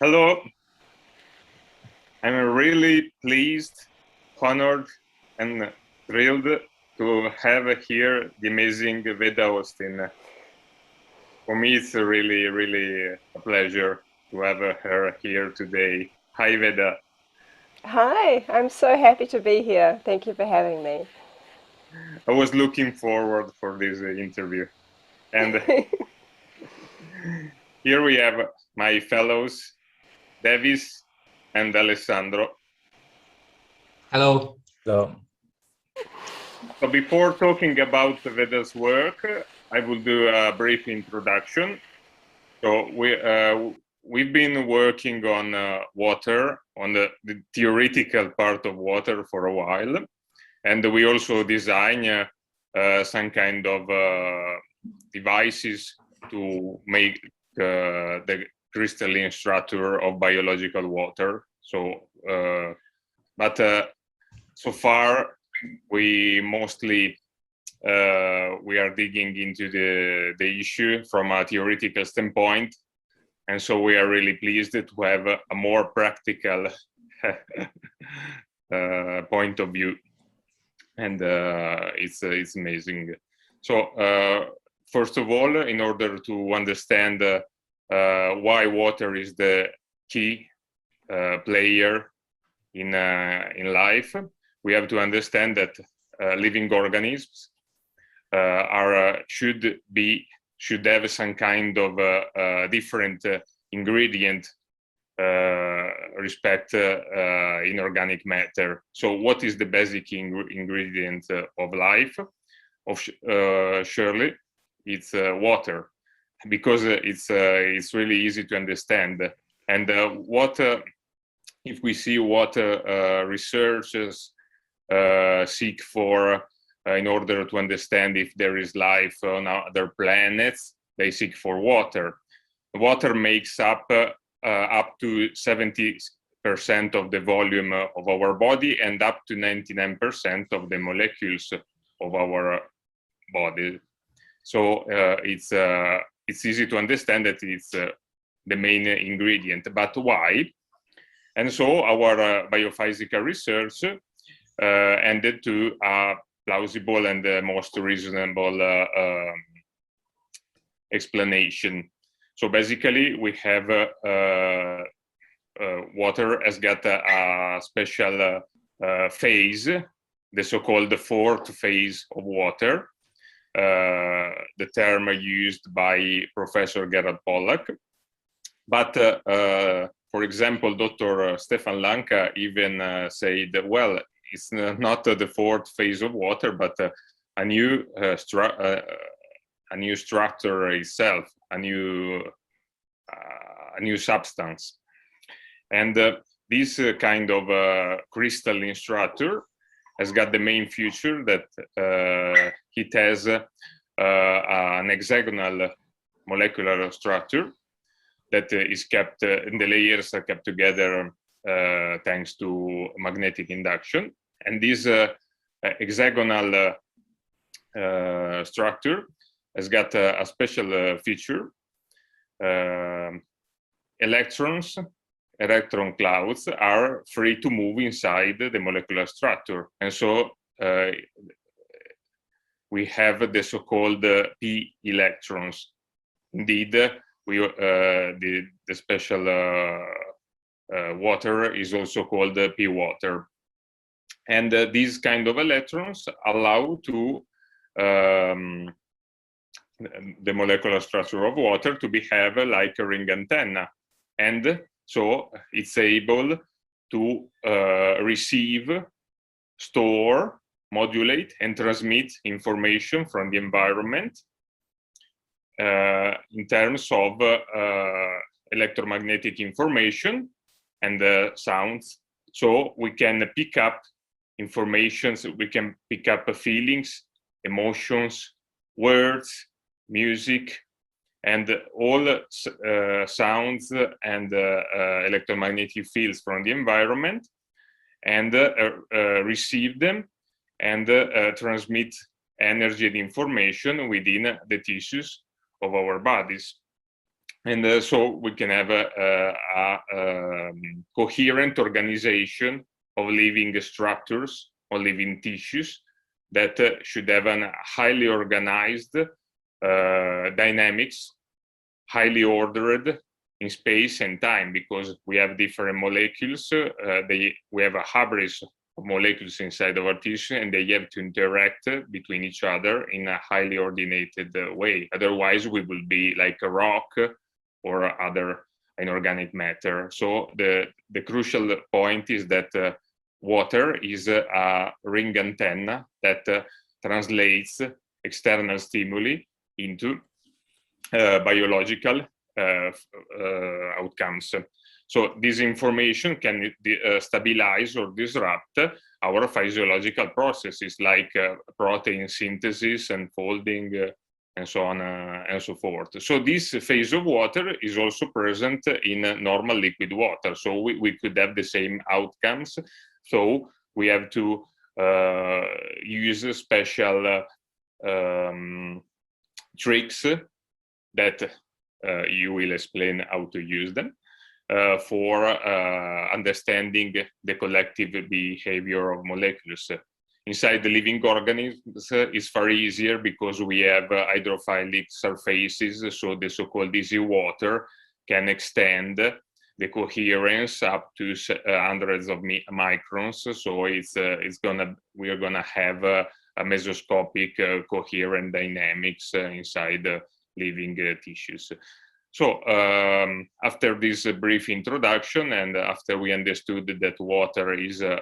Hello, I'm really pleased, honored, and thrilled to have here the amazing Veda Austin. For me, it's really a pleasure to have her here today. Hi, Veda. Hi, I'm so happy to be here. Thank you for having me. I was looking forward for this interview. And here we have my fellows, Davis and Alessandro. Hello. So, So before talking about Veda's work, I will do a brief introduction. So we've been working on water, on the theoretical part of water for a while, and we also design some kind of devices to make the crystalline structure of biological water. So, but so far we mostly we are digging into the issue from a theoretical standpoint, and so we are really pleased to have a more practical point of view, and it's amazing. So first of all, in order to understand why water is the key player in life, we have to understand that living organisms should have some kind of different ingredient respect inorganic matter. So what is the basic ingredient of life? Surely it's water, because it's really easy to understand. And if we see what researchers seek for in order to understand if there is life on other planets, they seek for water. Water makes up to 70% of the volume of our body and up to 99% of the molecules of our body. So it's easy to understand that it's the main ingredient. But why? And so our biophysical research ended to a plausible and the most reasonable explanation. So basically, we have water has got a special phase, the so-called fourth phase of water, the term used by Professor Gerard Pollack. But for example, Dr. Stefan Lanka even said, well, it's not the fourth phase of water, but a new structure itself, a new substance. And this kind of crystalline structure has got the main feature that it has an hexagonal molecular structure that is kept, and the layers are kept together thanks to magnetic induction. And this hexagonal structure has got a special feature. Electron clouds are free to move inside the molecular structure. And so we have the so-called p electrons. Indeed, the special water is also called p water. And these kind of electrons allow to the molecular structure of water to behave like a ring antenna. And so it's able to receive, store, modulate, and transmit information from the environment in terms of electromagnetic information and sounds. So we can pick up information, so we can pick up feelings, emotions, words, music, and all sounds and electromagnetic fields from the environment, and receive them and transmit energy and information within the tissues of our bodies. And so we can have a coherent organization of living structures or living tissues that should have a highly organized dynamics, highly ordered in space and time, because we have different molecules. We have a hybrid of molecules inside of our tissue, and they have to interact between each other in a highly ordinated way. Otherwise, we will be like a rock or other inorganic matter. So the crucial point is that water is a ring antenna that translates external stimuli into biological outcomes. So this information can stabilize or disrupt our physiological processes like protein synthesis and folding and so on and so forth. So this phase of water is also present in normal liquid water. So we could have the same outcomes. So we have to use special tricks that you will explain how to use them for understanding the collective behavior of molecules. Inside the living organisms, it's far easier because we have hydrophilic surfaces, so the so-called easy water can extend the coherence up to hundreds of microns. So we are gonna have a mesoscopic coherent dynamics inside living tissues. So after this brief introduction, and after we understood that water is a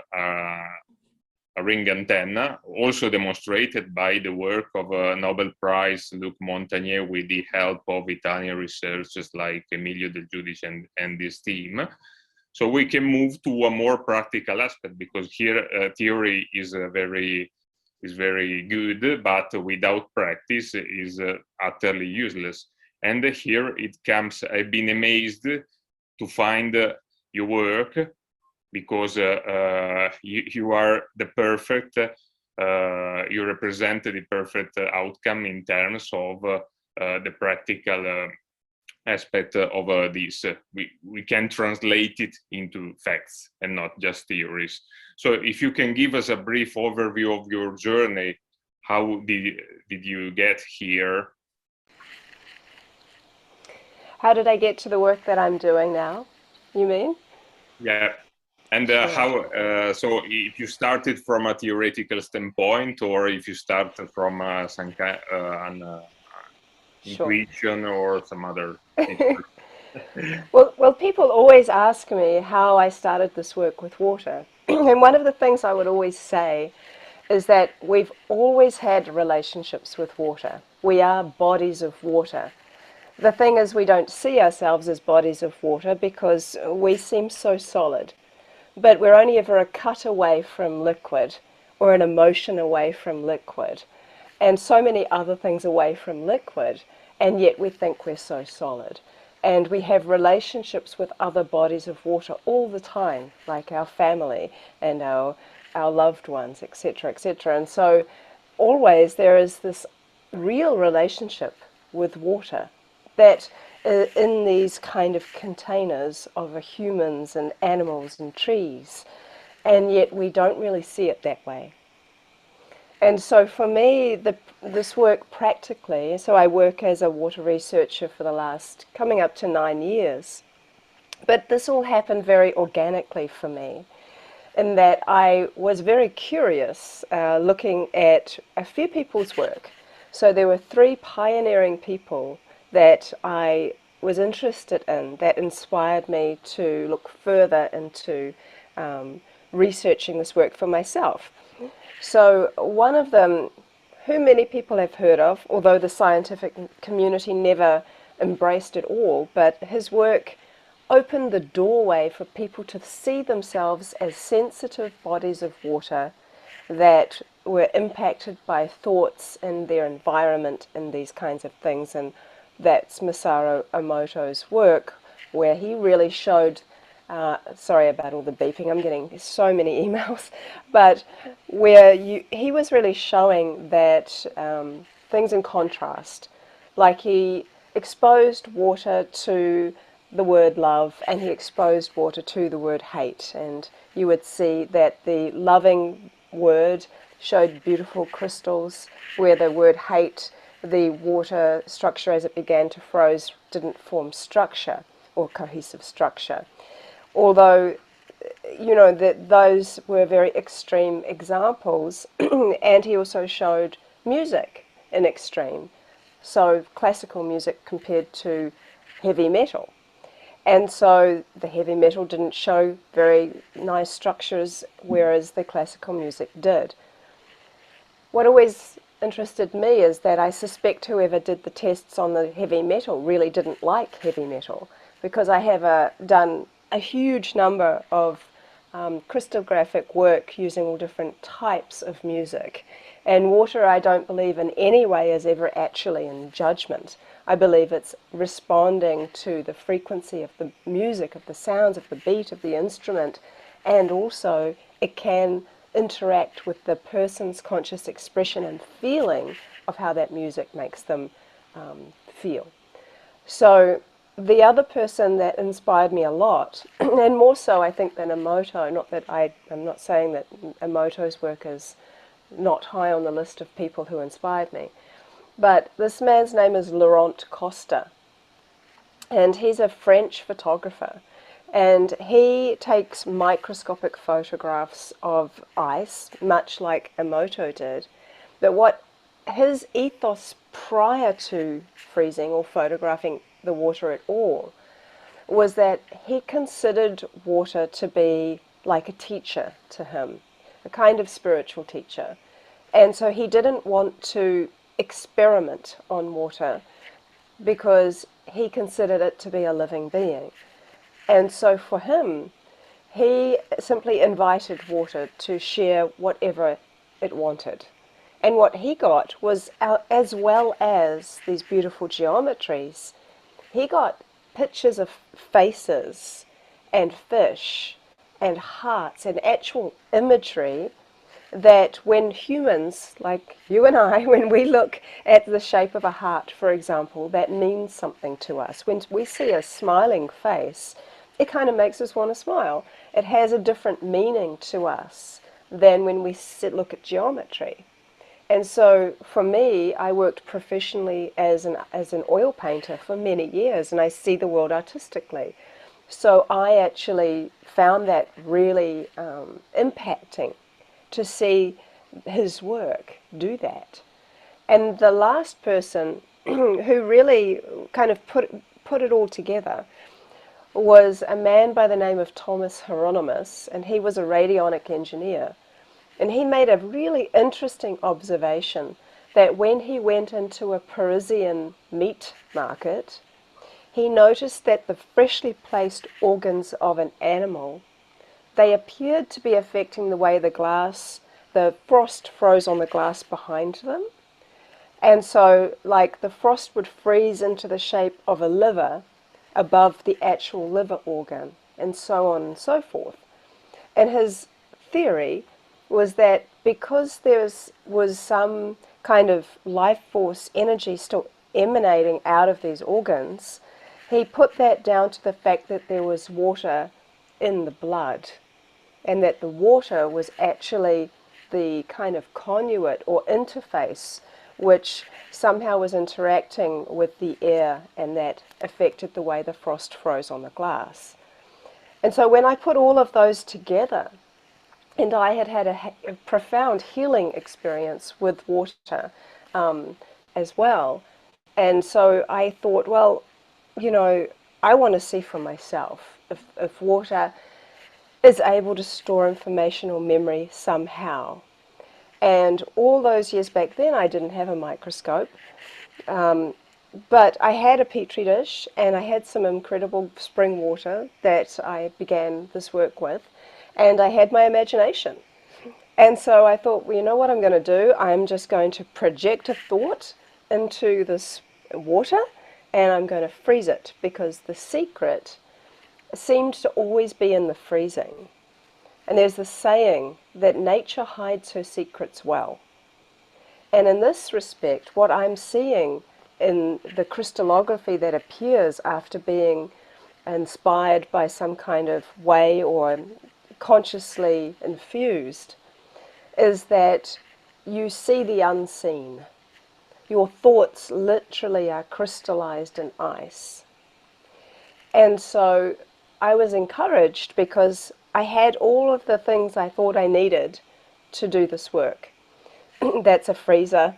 ring antenna, also demonstrated by the work of Nobel Prize Luc Montagnier with the help of Italian researchers like Emilio Del Giudice and this team. So we can move to a more practical aspect, because here theory is very good, but without practice is utterly useless. And here it comes, I've been amazed to find your work, because you are the perfect, you represent the perfect outcome in terms of the practical aspect of this. We can translate it into facts and not just theories. So if you can give us a brief overview of your journey, how did you get here? How did I get to the work that I'm doing now, you mean? Yeah. And how, so if you started from a theoretical standpoint, or if you started from some kind intuition or some other thing? Well, people always ask me how I started this work with water. And one of the things I would always say is that we've always had relationships with water. We are bodies of water. The thing is, we don't see ourselves as bodies of water because we seem so solid. But we're only ever a cut away from liquid, or an emotion away from liquid, and so many other things away from liquid, and yet we think we're so solid. And we have relationships with other bodies of water all the time, like our family and our loved ones, etc., etc. And so always there is this real relationship with water that in these kind of containers of humans and animals and trees, and yet we don't really see it that way. And so for me, this work practically, so I work as a water researcher for the last, coming up to 9 years, but this all happened very organically for me, in that I was very curious looking at a few people's work. So there were 3 pioneering people that I was interested in, that inspired me to look further into researching this work for myself. So one of them, who many people have heard of, although the scientific community never embraced it all, but his work opened the doorway for people to see themselves as sensitive bodies of water that were impacted by thoughts in their environment and these kinds of things. And that's Masaru Emoto's work, where he really showed, sorry about all the beeping, I'm getting so many emails, but where he was really showing that things in contrast, like he exposed water to the word love, and he exposed water to the word hate. And you would see that the loving word showed beautiful crystals, where the word hate, the water structure as it began to froze didn't form structure or cohesive structure. Although, you know, that those were very extreme examples. And he also showed music in extreme. So classical music compared to heavy metal. And so the heavy metal didn't show very nice structures, whereas the classical music did. What always interested me is that I suspect whoever did the tests on the heavy metal really didn't like heavy metal, because I have done a huge number of crystallographic work using all different types of music. And water, I don't believe in any way is ever actually in judgment. I believe it's responding to the frequency of the music, of the sounds, of the beat of the instrument, and also it can interact with the person's conscious expression and feeling of how that music makes them feel. So the other person that inspired me a lot, and more so I think than Emoto, not that I'm not saying that Emoto's work is not high on the list of people who inspired me, but this man's name is Laurent Costa, and he's a French photographer, and he takes microscopic photographs of ice, much like Emoto did. But what his ethos prior to freezing or photographing the water at all was that he considered water to be like a teacher to him, a kind of spiritual teacher. And so he didn't want to experiment on water because he considered it to be a living being. And so for him, he simply invited water to share whatever it wanted. And what he got was, as well as these beautiful geometries, he got pictures of faces and fish and hearts and actual imagery that when humans, like you and I, when we look at the shape of a heart, for example, that means something to us. When we see a smiling face, it kind of makes us want to smile. It has a different meaning to us than when we look at geometry. And so for me, I worked professionally as an oil painter for many years, and I see the world artistically. So I actually found that really impacting to see his work do that. And the last person who really kind of put it all together was a man by the name of Thomas Hieronymus, and he was a radionic engineer. And he made a really interesting observation that when he went into a Parisian meat market, he noticed that the freshly placed organs of an animal, they appeared to be affecting the way the frost froze on the glass behind them. And so, like, the frost would freeze into the shape of a liver above the actual liver organ, and so on and so forth. And his theory was that because there was some kind of life force energy still emanating out of these organs, he put that down to the fact that there was water in the blood, and that the water was actually the kind of conduit or interface which somehow was interacting with the air, and that affected the way the frost froze on the glass. And so when I put all of those together, and I had had a profound healing experience with water as well, and so I thought, well, you know, I want to see for myself if water is able to store information or memory somehow. And all those years back then, I didn't have a microscope, but I had a petri dish, and I had some incredible spring water that I began this work with, and I had my imagination. And so I thought, well, you know what I'm going to do? I'm just going to project a thought into this water, and I'm going to freeze it, because the secret seemed to always be in the freezing. And there's this saying that nature hides her secrets well. And in this respect, what I'm seeing in the crystallography that appears after being inspired by some kind of way or consciously infused is that you see the unseen. Your thoughts literally are crystallized in ice. And so I was encouraged because I had all of the things I thought I needed to do this work. That's a freezer,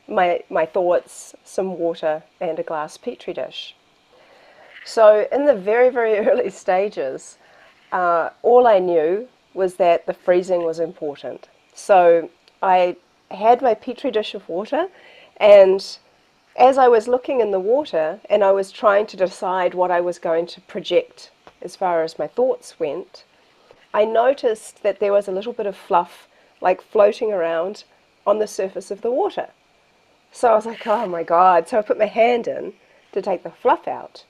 my thoughts, some water, and a glass petri dish. So in the very, very early stages, all I knew was that the freezing was important. So I had my petri dish of water, and as I was looking in the water and I was trying to decide what I was going to project as far as my thoughts went, I noticed that there was a little bit of fluff like floating around on the surface of the water. So I was like, oh my God. So I put my hand in to take the fluff out.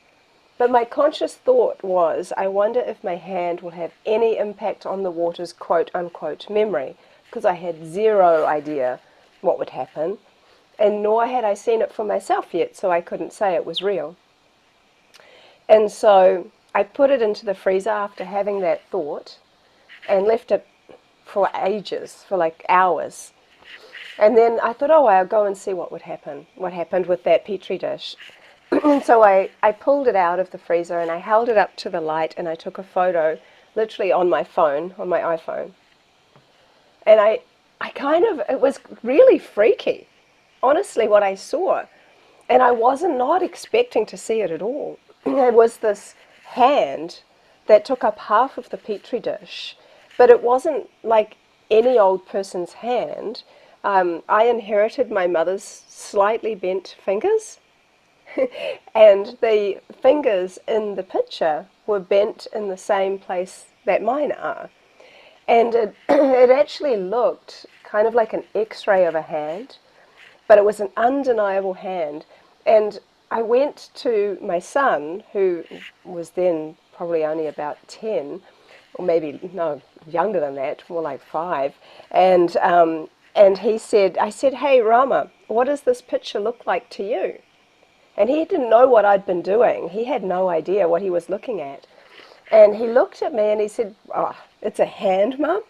But my conscious thought was, I wonder if my hand will have any impact on the water's quote-unquote memory, because I had zero idea what would happen, and nor had I seen it for myself yet, so I couldn't say it was real. And so I put it into the freezer after having that thought and left it for ages, for like hours. And then I thought, oh, I'll go and see what happened with that petri dish. And so I pulled it out of the freezer and I held it up to the light and I took a photo literally on my phone, on my iPhone. And it was really freaky, honestly, what I saw. And I wasn't not expecting to see it at all. It was this hand that took up half of the petri dish, but it wasn't like any old person's hand. I inherited my mother's slightly bent fingers. And the fingers in the picture were bent in the same place that mine are. And it actually looked kind of like an X-ray of a hand, but it was an undeniable hand. And I went to my son, who was then probably only about 10, or maybe, no, younger than that, more like 5. And I said, hey, Rama, what does this picture look like to you? And he didn't know what I'd been doing. He had no idea what he was looking at. And he looked at me and he said, oh, it's a hand, Mum?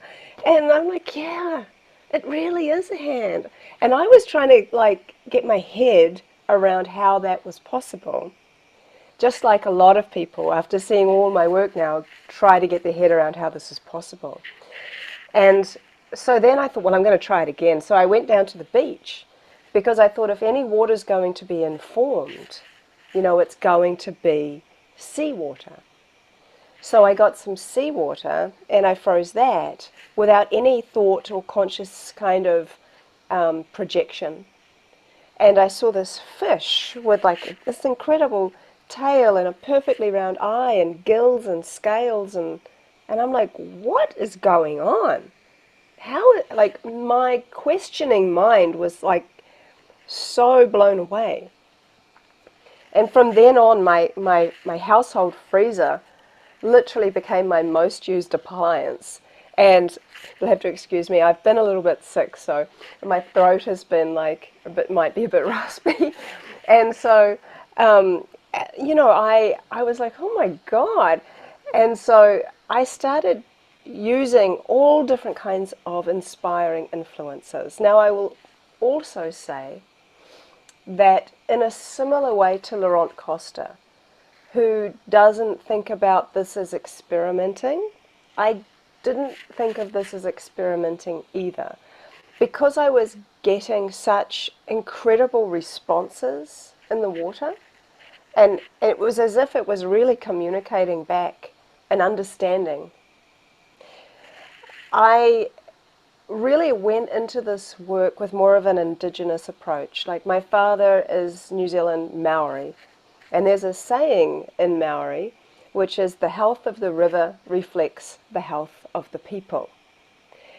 And I'm like, yeah, it really is a hand. And I was trying to get my head around how that was possible. Just like a lot of people, after seeing all my work now, try to get their head around how this is possible. And so then I thought, well, I'm going to try it again. So I went down to the beach, because I thought if any water's going to be informed, it's going to be seawater. So I got some seawater and I froze that without any thought or conscious kind of projection. And I saw this fish with this incredible tail and a perfectly round eye and gills and scales, and I'm like, what is going on? My questioning mind was so blown away. And from then on, my household freezer literally became my most used appliance. And you'll have to excuse me, I've been a little bit sick, so my throat has been might be a bit raspy. And so, I was like, oh my God. And so I started using all different kinds of inspiring influences. Now I will also say that in a similar way to Laurent Costa, who doesn't think about this as experimenting, I didn't think of this as experimenting either. Because I was getting such incredible responses in the water, and it was as if it was really communicating back an understanding. I really went into this work with more of an indigenous approach. Like, my father is New Zealand Maori, and there's a saying in Maori which is, the health of the river reflects the health of the people.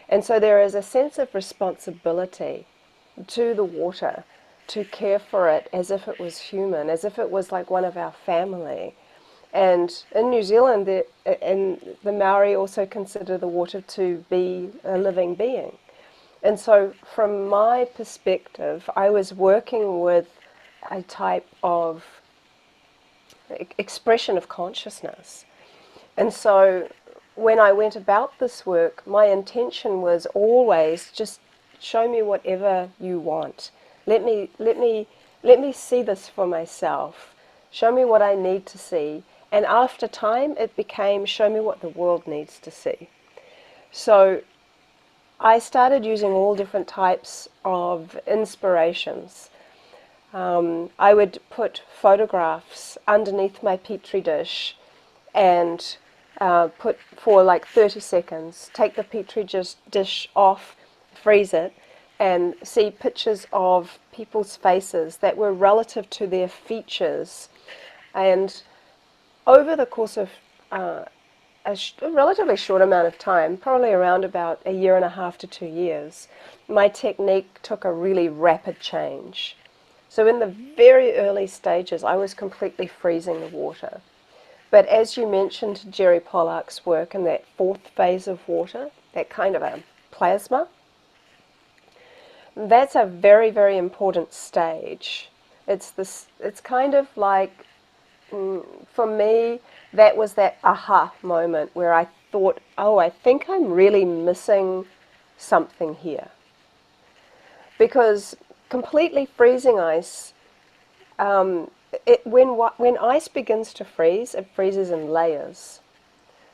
And so there is a sense of responsibility to the water, to care for it as if it was human, as if it was like one of our family. And in New Zealand, the Maori also consider the water to be a living being. And so from my perspective, I was working with a type of expression of consciousness. And so when I went about this work, my intention was always just show me whatever you want. Let me see this for myself. Show me what I need to see. And after time, it became show me what the world needs to see. So I started using all different types of inspirations. I would put photographs underneath my petri dish and put for like 30 seconds, take the petri dish off, freeze it, and see pictures of people's faces that were relative to their features. And over the course of a relatively short amount of time, probably around about 1.5 to 2 years, my technique took a really rapid change. So in the very early stages, I was completely freezing the water. But as you mentioned Jerry Pollack's work in that fourth phase of water, that kind of a plasma, that's a very, very important stage. It's kind of like, for me, that was that aha moment where I thought, oh, I think I'm really missing something here. Because completely freezing ice, when ice begins to freeze, it freezes in layers.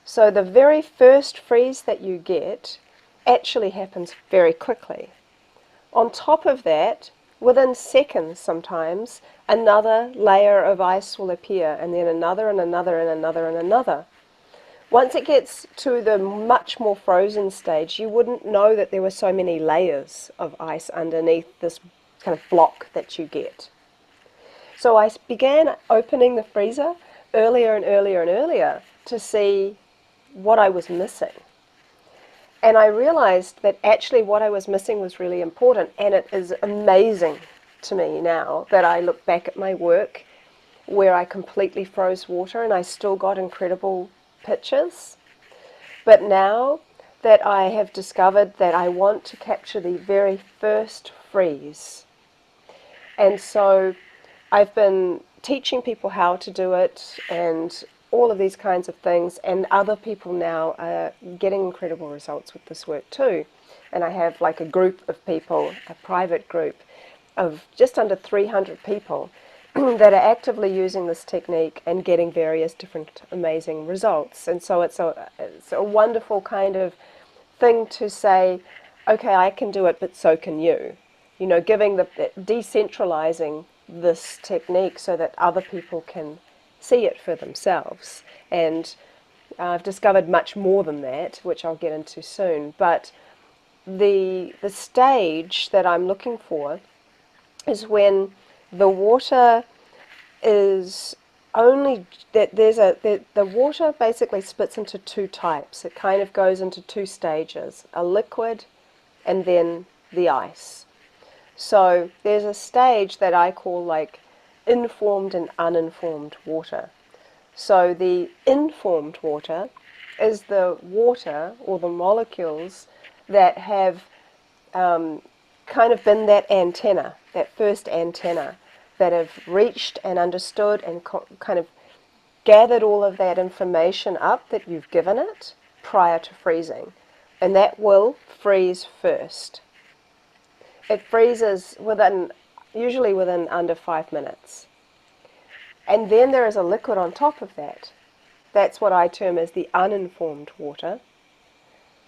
So the very first freeze that you get actually happens very quickly. On top of that, within seconds sometimes, another layer of ice will appear, and then another and another and another and another. Once it gets to the much more frozen stage, you wouldn't know that there were so many layers of ice underneath this kind of block that you get. So I began opening the freezer earlier and earlier and earlier to see what I was missing. And I realized that actually what I was missing was really important, and it is amazing to me now that I look back at my work where I completely froze water and I still got incredible pictures. But now that I have discovered that I want to capture the very first freeze, and so I've been teaching people how to do it and all of these kinds of things, and other people now are getting incredible results with this work too. And I have like a group of people, a private group of just under 300 people that are actively using this technique and getting various different amazing results. And so it's a wonderful kind of thing to say, okay, I can do it, but so can you. You know, decentralizing this technique so that other people can see it for themselves. And I've discovered much more than that, which I'll get into soon. But the stage that I'm looking for is when the water is only that the water basically splits into two types. It kind of goes into two stages, a liquid and then the ice. So there's a stage that I call like informed and uninformed water. So the informed water is the water or the molecules that have kind of been that antenna, that first antenna, that have reached and understood and kind of gathered all of that information up that you've given it prior to freezing. And that will freeze first. It freezes usually within under 5 minutes. And then there is a liquid on top of that. That's what I term as the uninformed water.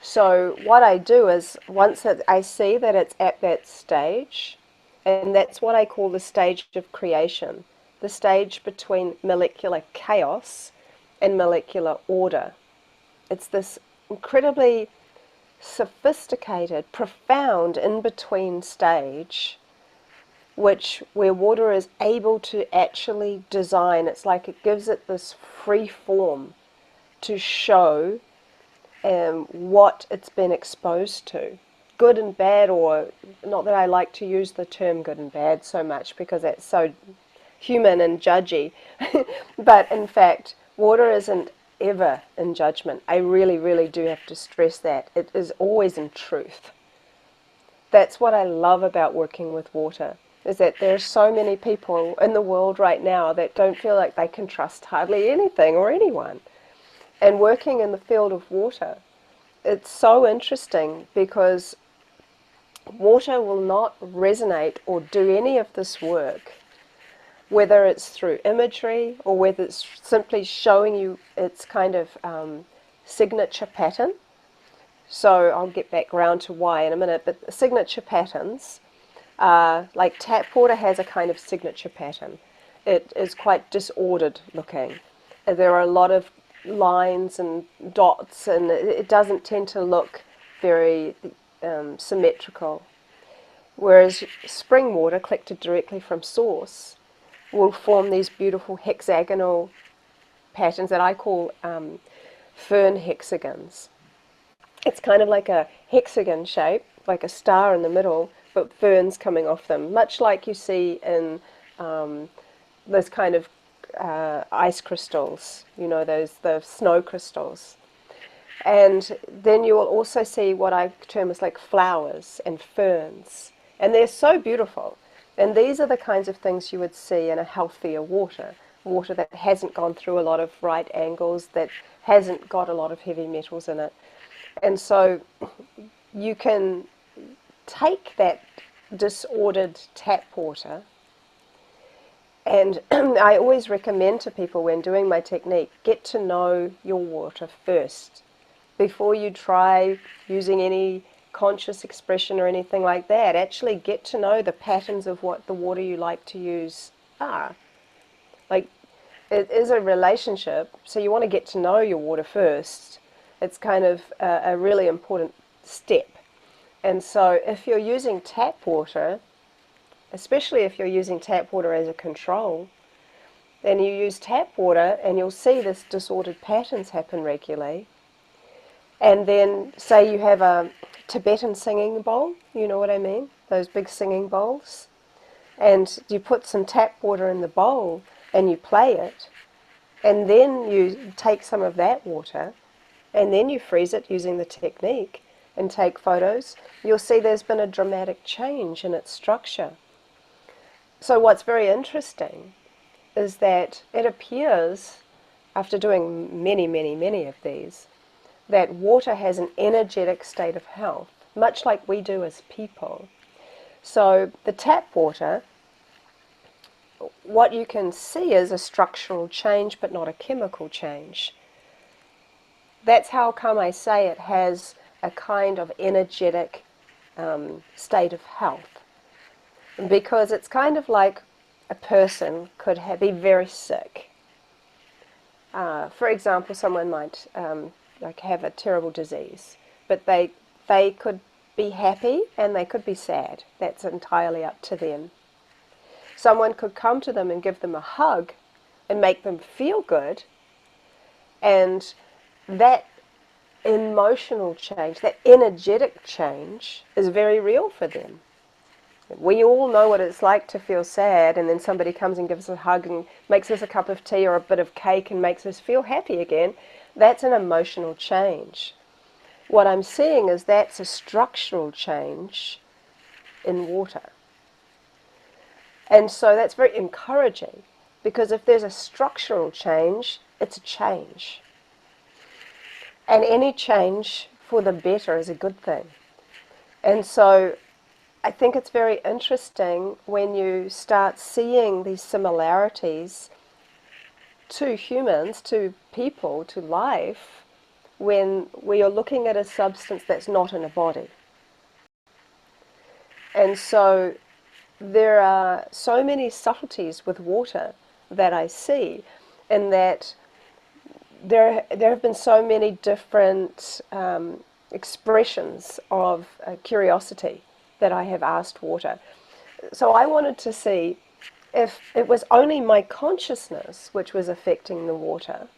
So what I do is, once I see that it's at that stage, and that's what I call the stage of creation, the stage between molecular chaos and molecular order. It's this incredibly sophisticated, profound in-between stage where water is able to actually design. It's like it gives it this free form to show what it's been exposed to, good and bad, or not that I like to use the term good and bad so much because that's so human and judgy, but in fact water isn't ever in judgment. I really, really do have to stress that. It is always in truth. That's what I love about working with water. is that there are so many people in the world right now that don't feel like they can trust hardly anything or anyone. And working in the field of water, it's so interesting because water will not resonate or do any of this work, whether it's through imagery or whether it's simply showing you its kind of signature pattern. So I'll get back around to why in a minute, but the signature patterns, like tap water has a kind of signature pattern. It is quite disordered looking. There are a lot of lines and dots, and it doesn't tend to look very symmetrical. Whereas spring water collected directly from source will form these beautiful hexagonal patterns that I call fern hexagons. It's kind of like a hexagon shape, like a star in the middle, but ferns coming off them, much like you see in those kind of ice crystals, you know, the snow crystals. And then you will also see what I term as like flowers and ferns. And they're so beautiful. And these are the kinds of things you would see in a healthier water. Water that hasn't gone through a lot of right angles, that hasn't got a lot of heavy metals in it. And so you can take that disordered tap water, and I always recommend to people when doing my technique, get to know your water first before you try using any conscious expression or anything like that. Actually get to know the patterns of what the water you like to use are. Like, it is a relationship, so you want to get to know your water first. It's kind of a really important step. And so if you're using tap water, especially if you're using tap water as a control, then you use tap water and you'll see this disordered patterns happen regularly. And then say you have a Tibetan singing bowl, you know what I mean? Those big singing bowls. And you put some tap water in the bowl and you play it. And then you take some of that water and then you freeze it using the technique and take photos. You'll see there's been a dramatic change in its structure. So what's very interesting is that it appears, after doing many, many, many of these, that water has an energetic state of health, much like we do as people. So the tap water, what you can see is a structural change, but not a chemical change. That's how come I say it has a kind of energetic state of health. Because it's kind of like a person could be very sick. For example, someone might like have a terrible disease, but they could be happy and they could be sad. That's entirely up to them. Someone could come to them and give them a hug and make them feel good, and that emotional change, that energetic change is very real for them. We all know what it's like to feel sad, and then somebody comes and gives us a hug and makes us a cup of tea or a bit of cake and makes us feel happy again. That's an emotional change. What I'm seeing is that's a structural change in water. And so that's very encouraging, because if there's a structural change, it's a change. And any change for the better is a good thing. And so I think it's very interesting when you start seeing these similarities to humans, to people, to life, when we are looking at a substance that's not in a body. And so there are so many subtleties with water that I see, in that there have been so many different expressions of curiosity that I have asked water. So I wanted to see if it was only my consciousness which was affecting the water,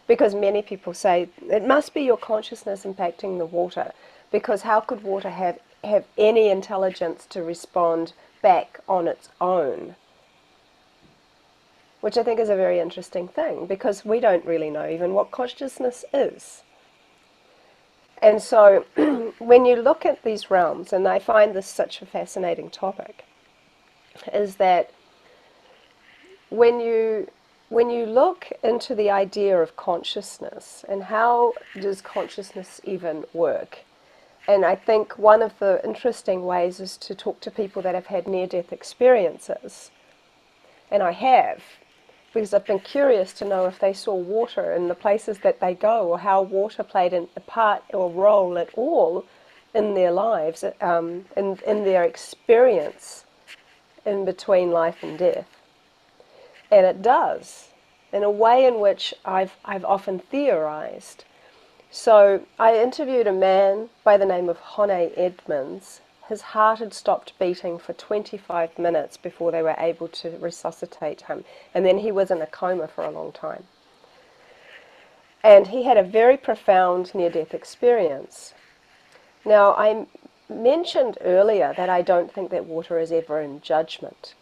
because many people say it must be your consciousness impacting the water, because how could water have any intelligence to respond back on its own? Which I think is a very interesting thing, because we don't really know even what consciousness is. And so when you look at these realms, and I find this such a fascinating topic, is that when you look into the idea of consciousness and how does consciousness even work, and I think one of the interesting ways is to talk to people that have had near-death experiences, and I have, because I've been curious to know if they saw water in the places that they go, or how water played a part or role at all in their lives, in their experience in between life and death. And it does, in a way in which I've often theorized. So I interviewed a man by the name of Hone Edmonds. His heart had stopped beating for 25 minutes before they were able to resuscitate him. And then he was in a coma for a long time. And he had a very profound near-death experience. Now, I mentioned earlier that I don't think that water is ever in judgment.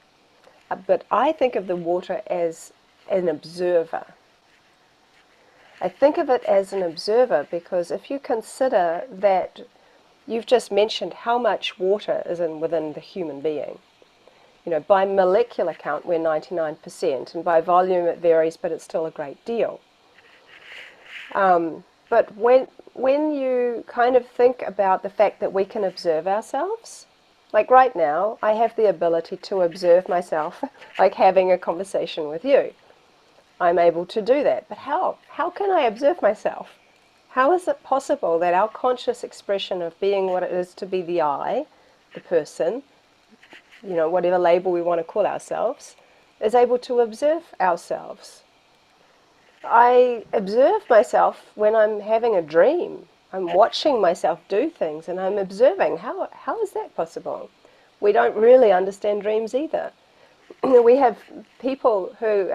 But I think of the water as an observer. I think of it as an observer because if you consider that you've just mentioned how much water is within the human being. You know, by molecular count we're 99%, and by volume it varies, but it's still a great deal. But when you kind of think about the fact that we can observe ourselves, like right now, I have the ability to observe myself, like having a conversation with you. I'm able to do that. But how? How can I observe myself? How is it possible that our conscious expression of being what it is to be the I, the person, you know, whatever label we want to call ourselves, is able to observe ourselves? I observe myself when I'm having a dream. I'm watching myself do things and I'm observing. How is that possible? We don't really understand dreams either. We have people who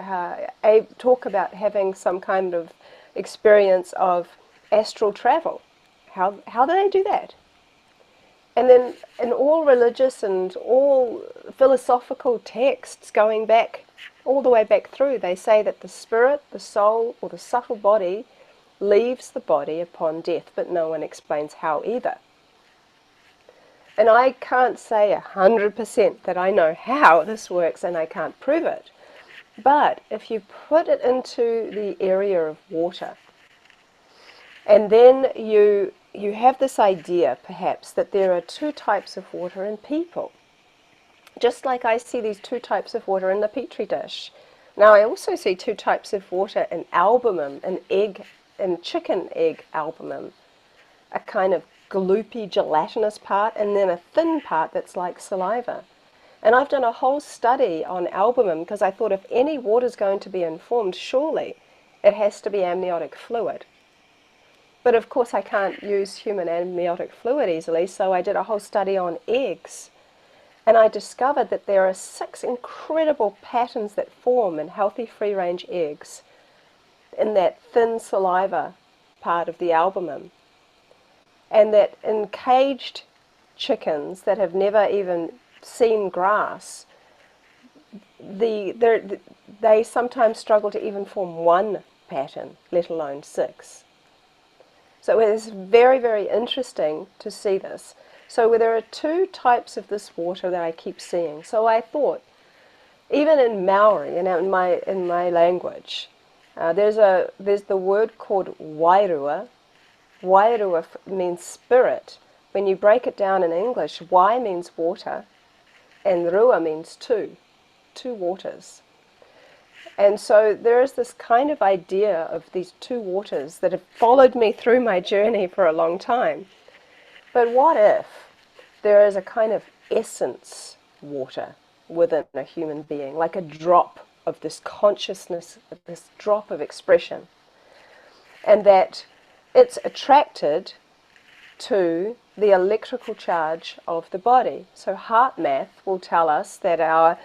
talk about having some kind of experience of astral travel. How do they do that? And then in all religious and all philosophical texts going back, all the way back through, they say that the spirit, the soul, or the subtle body leaves the body upon death, but no one explains how either. And I can't say 100% that I know how this works, and I can't prove it. But if you put it into the area of water, and then you have this idea, perhaps, that there are two types of water in people. Just like I see these two types of water in the petri dish. Now I also see two types of water in albumin, in chicken egg albumin. A kind of gloopy, gelatinous part, and then a thin part that's like saliva. And I've done a whole study on albumin because I thought if any water is going to be informed, surely it has to be amniotic fluid. But of course I can't use human amniotic fluid easily, so I did a whole study on eggs. And I discovered that there are 6 incredible patterns that form in healthy free-range eggs in that thin saliva part of the albumin. And that in caged chickens that have never even seen grass, they sometimes struggle to even form 1 pattern, let alone 6. So it is very, very interesting to see this. So there are 2 types of this water that I keep seeing. So I thought, even in Maori, in my language, there's the word called wairua. Wairua means spirit. When you break it down in English, wai means water, and rua means two waters. And so there is this kind of idea of these 2 waters that have followed me through my journey for a long time. But what if there is a kind of essence water within a human being, like a drop of this consciousness, this drop of expression, and that it's attracted to the electrical charge of the body. So heart math will tell us that our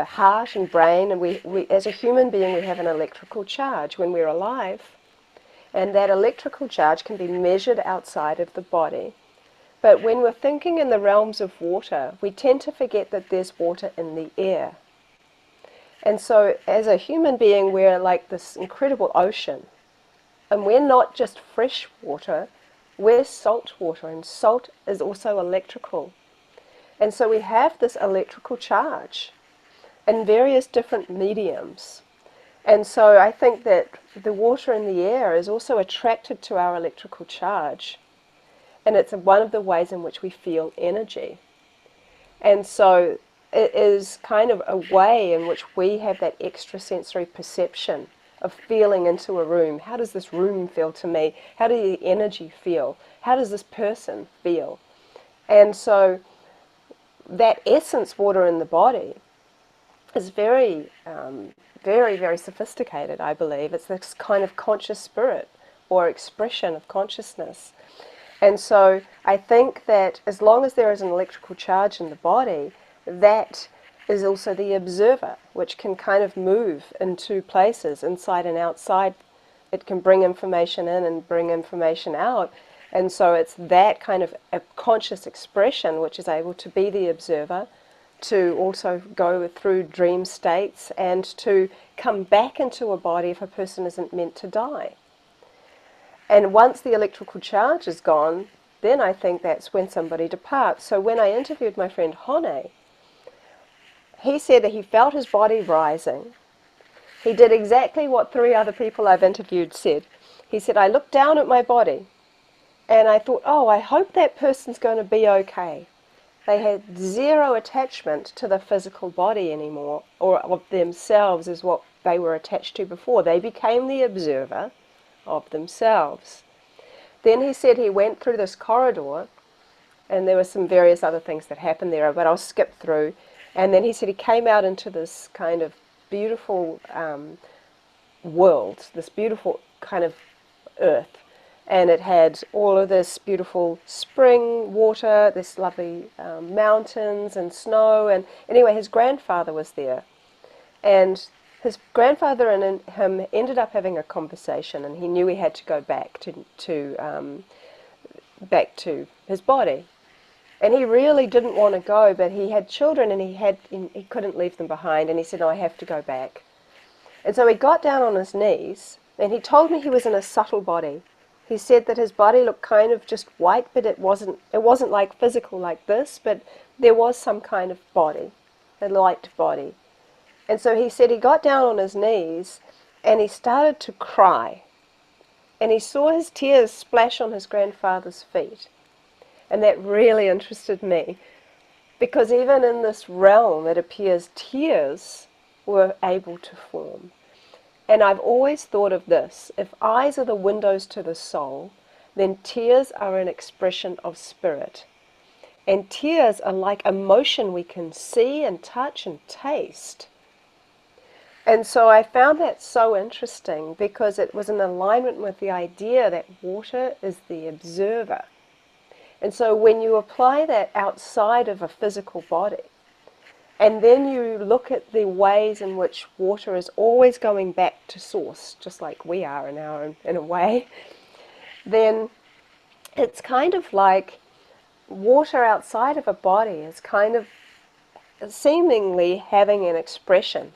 heart and brain, and we as a human being, we have an electrical charge when we're alive, and that electrical charge can be measured outside of the body. But when we're thinking in the realms of water, we tend to forget that there's water in the air. And so as a human being, we're like this incredible ocean. And we're not just fresh water, we're salt water, and salt is also electrical. And so we have this electrical charge in various different mediums. And so I think that the water in the air is also attracted to our electrical charge. And it's one of the ways in which we feel energy. And so it is kind of a way in which we have that extrasensory perception of feeling into a room. How does this room feel to me? How does the energy feel? How does this person feel? And so that essence water in the body is very, very sophisticated, I believe. It's this kind of conscious spirit or expression of consciousness. And so I think that as long as there is an electrical charge in the body, that is also the observer, which can kind of move in two places, inside and outside. It can bring information in and bring information out. And so it's that kind of a conscious expression which is able to be the observer, to also go through dream states and to come back into a body if a person isn't meant to die. And once the electrical charge is gone, then I think that's when somebody departs. So when I interviewed my friend Hone, he said that he felt his body rising. He did exactly what 3 other people I've interviewed said. He said, I looked down at my body and I thought, oh, I hope that person's going to be okay. They had zero attachment to the physical body anymore, or of themselves as what they were attached to before. They became the observer of themselves. Then he said he went through this corridor, and there were some various other things that happened there, but I'll skip through. And then he said he came out into this kind of beautiful world, this beautiful kind of earth. And it had all of this beautiful spring water, this lovely mountains and snow. And anyway, his grandfather was there. And his grandfather and him ended up having a conversation, and he knew he had to go back to his body. And he really didn't want to go, but he had children and he couldn't leave them behind. And he said, no, I have to go back. And so he got down on his knees, and he told me he was in a subtle body. He said that his body looked kind of just white, but it wasn't like physical like this, but there was some kind of body, a light body. And so he said he got down on his knees and he started to cry. And he saw his tears splash on his grandfather's feet. And that really interested me, because even in this realm it appears tears were able to form. And I've always thought of this: if eyes are the windows to the soul, then tears are an expression of spirit. And tears are like emotion we can see and touch and taste. And so I found that so interesting, because it was in alignment with the idea that water is the observer. And so when you apply that outside of a physical body, and then you look at the ways in which water is always going back to source, just like we are in a way, then it's kind of like water outside of a body is kind of seemingly having an expression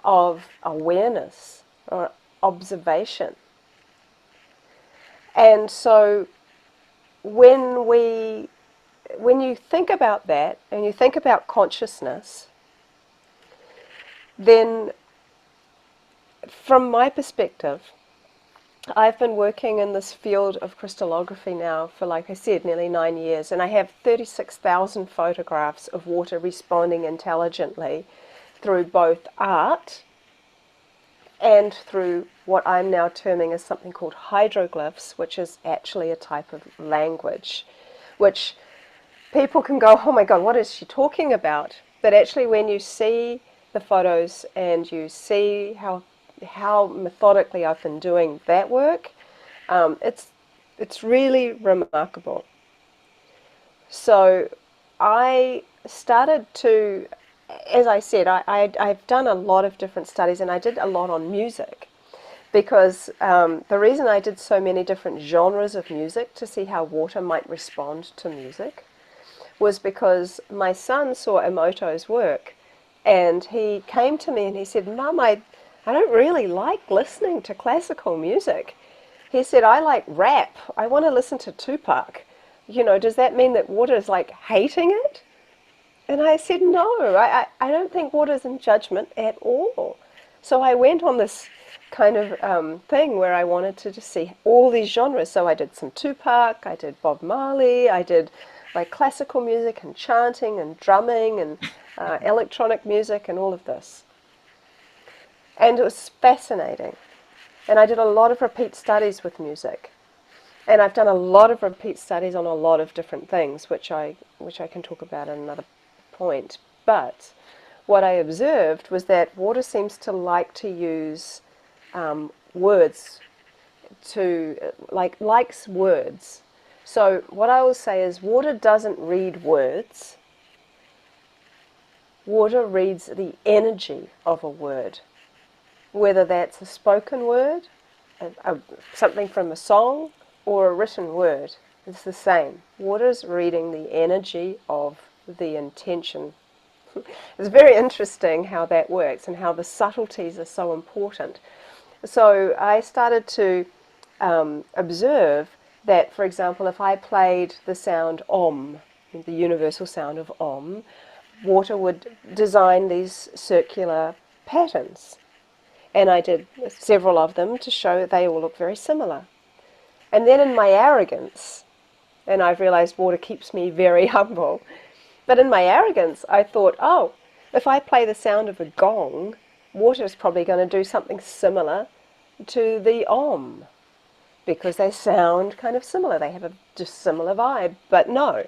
of awareness or observation. And so when you think about that, and you think about consciousness, then from my perspective, I've been working in this field of crystallography now for, like I said, nearly 9 years, and I have 36,000 photographs of water responding intelligently through both art and through what I'm now terming as something called hydroglyphs, which is actually a type of language, which people can go, oh my God, what is she talking about? But actually when you see the photos and you see how methodically I've been doing that work, it's really remarkable. So I started to, as I said, I've done a lot of different studies, and I did a lot on music, because the reason I did so many different genres of music to see how water might respond to music was because my son saw Emoto's work, and he came to me and he said, Mum, I don't really like listening to classical music. He said, I like rap. I want to listen to Tupac. You know, does that mean that water is like hating it? And I said, no, I don't think water's in judgment at all. So I went on this kind of thing where I wanted to just see all these genres. So I did some Tupac, I did Bob Marley, I did like classical music and chanting and drumming and electronic music and all of this. And it was fascinating. And I did a lot of repeat studies with music. And I've done a lot of repeat studies on a lot of different things, which I can talk about at another point. But what I observed was that water seems to like to use words likes words. So what I will say is water doesn't read words. Water reads the energy of a word, whether that's a spoken word, something from a song, or a written word. It's the same. Water's reading the energy of the intention. It's very interesting how that works and how the subtleties are so important. So I started to observe that, for example, if I played the sound Om, the universal sound of Om, water would design these circular patterns. And I did several of them to show that they all look very similar. And then in my arrogance, and I've realized water keeps me very humble, but in my arrogance I thought, oh, if I play the sound of a gong, water is probably going to do something similar to the Om, because they sound kind of similar, they have a just similar vibe. But no,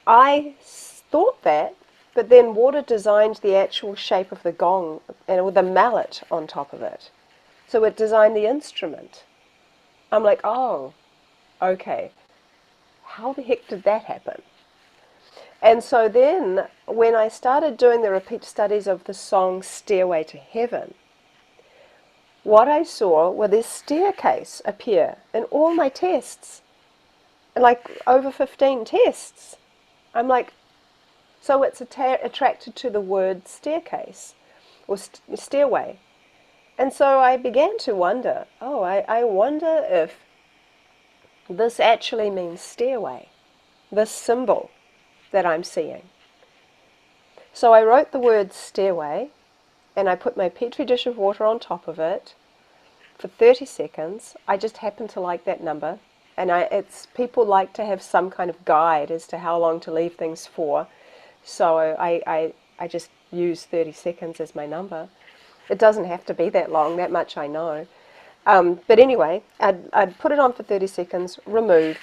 I thought that, but then water designed the actual shape of the gong and with a mallet on top of it. So it designed the instrument. I'm like, oh, okay, how the heck did that happen? And so then when I started doing the repeat studies of the song Stairway to Heaven, what I saw were this staircase appear in all my tests, like over 15 tests. I'm like, so it's attracted to the word staircase or stairway. And so I began to wonder, oh, I wonder if this actually means stairway, this symbol that I'm seeing. So I wrote the word stairway, and I put my petri dish of water on top of it for 30 seconds. I just happened to like that number, and people like to have some kind of guide as to how long to leave things for. So I just use 30 seconds as my number. It doesn't have to be that long, that much I know. But anyway, I'd put it on for 30 seconds, remove,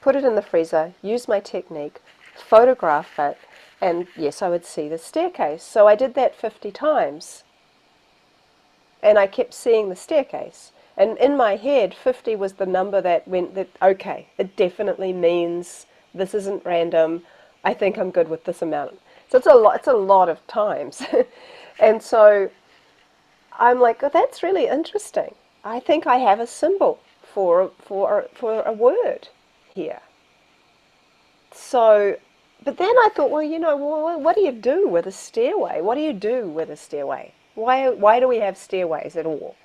put it in the freezer, use my technique, photograph it, and yes, I would see the staircase. So I did that 50 times. And I kept seeing the staircase. And in my head, 50 was the number that went, okay, it definitely means this isn't random. I think I'm good with this amount. So it's a lot of times. And so I'm like, oh, that's really interesting. I think I have a symbol for a word here. So, but then I thought, well, what do you do with a stairway? What do you do with a stairway? Why do we have stairways at all?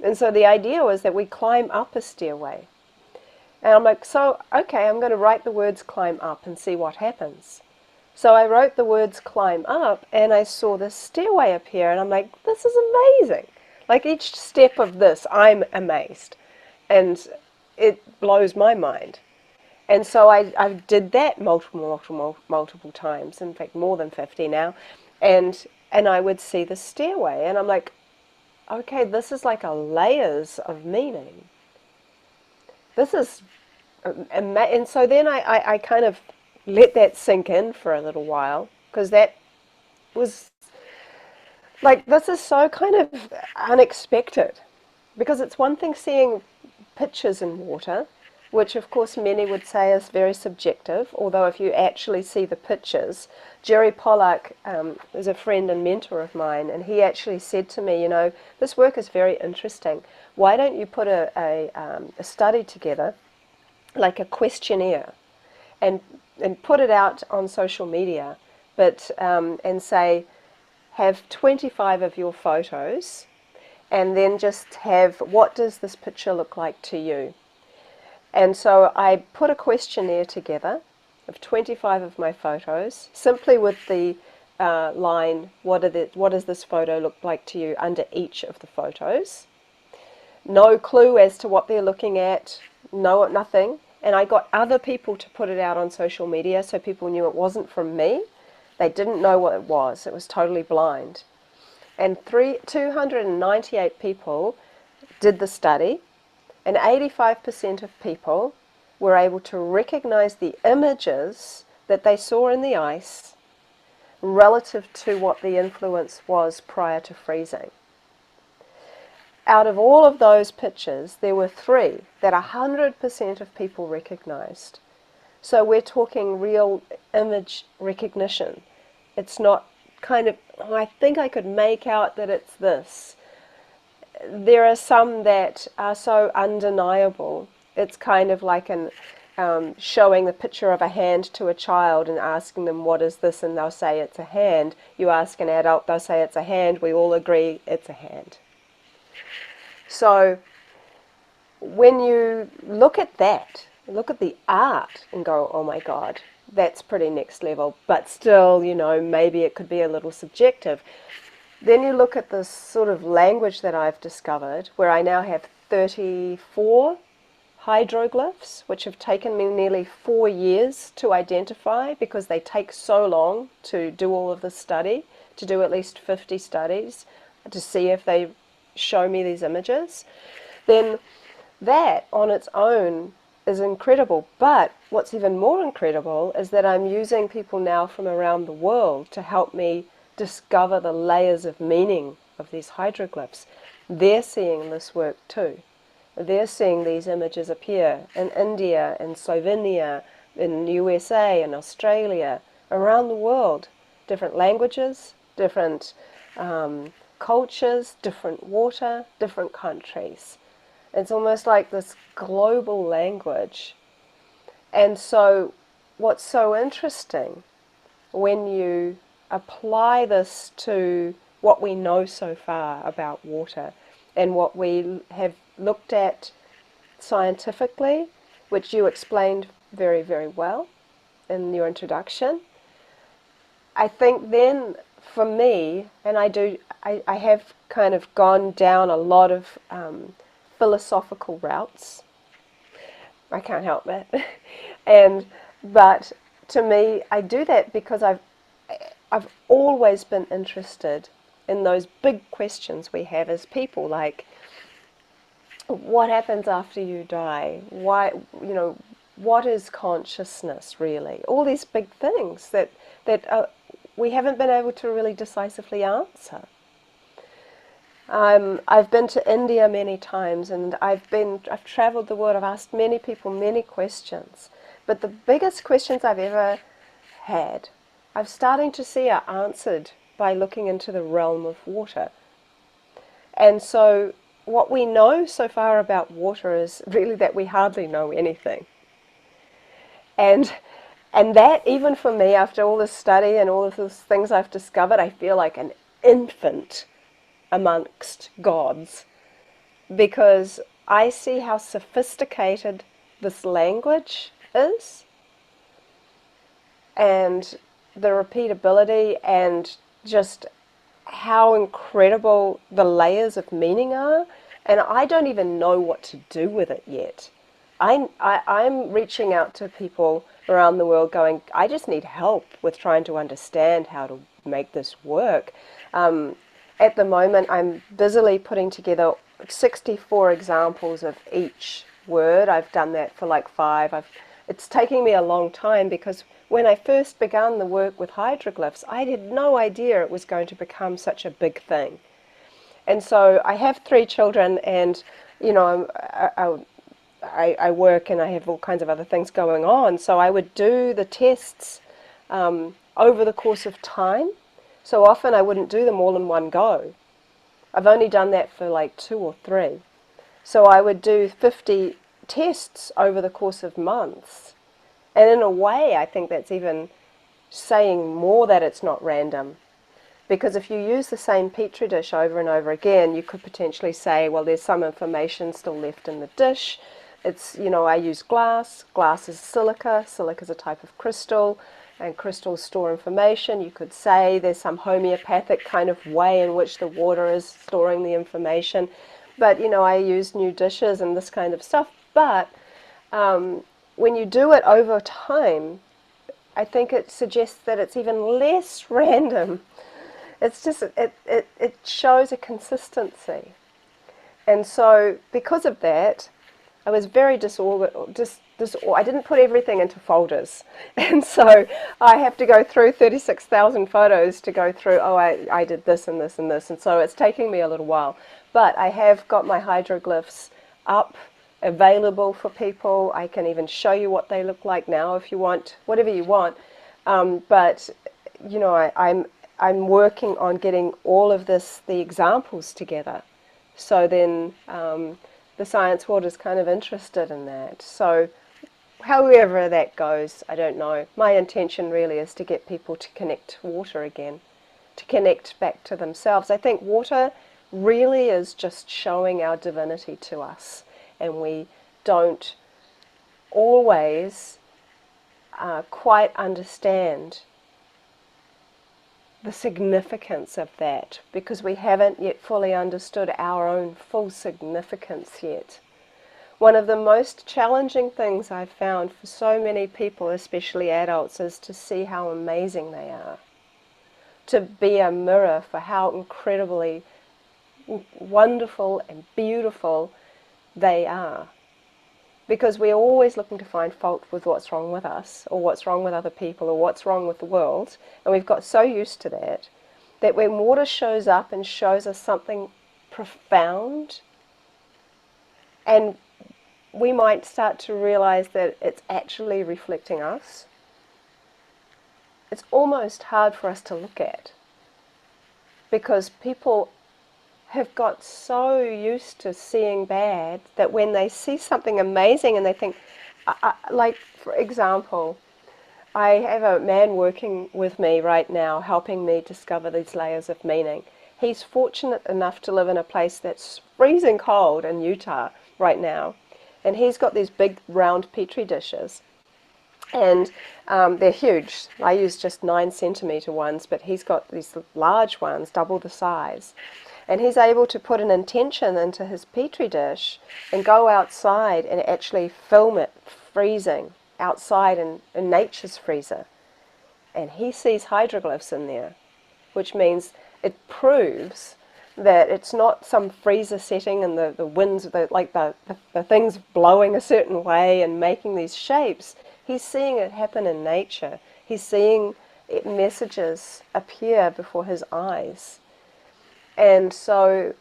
And so the idea was that we climb up a stairway. And I'm like, so, okay, I'm going to write the words climb up and see what happens. So I wrote the words climb up, and I saw this stairway appear, and I'm like, this is amazing. Like each step of this, I'm amazed. And it blows my mind. And so I did that multiple times, in fact more than 50 now, and I would see the stairway, and I'm like, okay, this is like a layers of meaning. This is, and so then I kind of let that sink in for a little while, because that was like, this is so kind of unexpected, because it's one thing seeing pictures in water, which of course many would say is very subjective, although if you actually see the pictures, Jerry Pollack is a friend and mentor of mine, and he actually said to me, this work is very interesting. Why don't you put a study together, like a questionnaire, and put it out on social media, but and say, have 25 of your photos, and then just have, what does this picture look like to you? And so I put a questionnaire together, of 25 of my photos, simply with the line, what does this photo look like to you, under each of the photos. No clue as to what they're looking at, nothing. And I got other people to put it out on social media so people knew it wasn't from me. They didn't know what it was totally blind. And 298 people did the study, and 85% of people were able to recognize the images that they saw in the ice relative to what the influence was prior to freezing. Out of all of those pictures, there were 3 that 100% of people recognized. So we're talking real image recognition. It's not kind of, oh, I think I could make out that it's this. There are some that are so undeniable. It's kind of like showing the picture of a hand to a child and asking them, what is this? And they'll say it's a hand. You ask an adult, they'll say it's a hand. We all agree it's a hand. So when you look at that, look at the art and go, oh my God, that's pretty next level. But still, you know, maybe it could be a little subjective. Then you look at this sort of language that I've discovered, where I now have 34 hydroglyphs, which have taken me nearly 4 years to identify, because they take so long to do all of this study, to do at least 50 studies, to see if they show me these images. Then that on its own is incredible. But what's even more incredible is that I'm using people now from around the world to help me discover the layers of meaning of these hydroglyphs. They're seeing this work too. They're seeing these images appear in India, in Slovenia, in USA, in Australia, around the world. Different languages, different cultures, different water, different countries. It's almost like this global language. And so what's so interesting when you apply this to what we know so far about water and what we have looked at scientifically, which you explained very, very well in your introduction, I think then for me, and I have kind of gone down a lot of philosophical routes. I can't help that. But to me, I do that because I've always been interested in those big questions we have as people, like what happens after you die? Why, you know, what is consciousness really? All these big things that we haven't been able to really decisively answer. I've been to India many times, and I've traveled the world. I've asked many people many questions, but the biggest questions I've ever had, I'm starting to see are answered by looking into the realm of water. And so what we know so far about water is really that we hardly know anything. And that, even for me, after all this study and all of those things I've discovered, I feel like an infant amongst gods, because I see how sophisticated this language is, and the repeatability, and just how incredible the layers of meaning are, and I don't even know what to do with it yet. I'm reaching out to people around the world going, I just need help with trying to understand how to make this work. At the moment, I'm busily putting together 64 examples of each word. I've done that for like 5. It's taking me a long time, because when I first began the work with hydroglyphs, I had no idea it was going to become such a big thing. And so I have 3 children, and you know, I work and I have all kinds of other things going on. So I would do the tests over the course of time. So often I wouldn't do them all in one go. I've only done that for like 2 or 3. So I would do 50 tests over the course of months. And in a way, I think that's even saying more that it's not random. Because if you use the same petri dish over and over again, you could potentially say, well, there's some information still left in the dish. It's, you know, I use glass. Glass is silica. Silica is a type of crystal, and crystals store information. You could say there's some homeopathic kind of way in which the water is storing the information. But, you know, I use new dishes and this kind of stuff. But when you do it over time, I think it suggests that it's even less random. It's just, it shows a consistency. And so because of that, I was very disorganized. I didn't put everything into folders. And so I have to go through 36,000 photos to go through, oh, I did this and this and this. And so it's taking me a little while. But I have got my hydroglyphs up, available for people. I can even show you what they look like now if you want, whatever you want. But, you know, I'm working on getting all of this, the examples together. So then the science world is kind of interested in that. So however that goes, I don't know. My intention really is to get people to connect to water again, to connect back to themselves. I think water really is just showing our divinity to us, and we don't always quite understand the significance of that, because we haven't yet fully understood our own full significance yet. One of the most challenging things I've found for so many people, especially adults, is to see how amazing they are. To be a mirror for how incredibly wonderful and beautiful they are. Because we're always looking to find fault with what's wrong with us, or what's wrong with other people, or what's wrong with the world. And we've got so used to that, that when water shows up and shows us something profound, and we might start to realize that it's actually reflecting us, it's almost hard for us to look at. Because people have got so used to seeing bad that when they see something amazing and they think, like for example, I have a man working with me right now helping me discover these layers of meaning. He's fortunate enough to live in a place that's freezing cold in Utah right now, and he's got these big round petri dishes, and they're huge. I use just 9 centimeter ones, but he's got these large ones, double the size. And he's able to put an intention into his petri dish and go outside and actually film it freezing outside in nature's freezer. And he sees hydroglyphs in there, which means it proves that it's not some freezer setting and the winds, the things blowing a certain way and making these shapes. He's seeing it happen in nature. He's seeing messages appear before his eyes. And so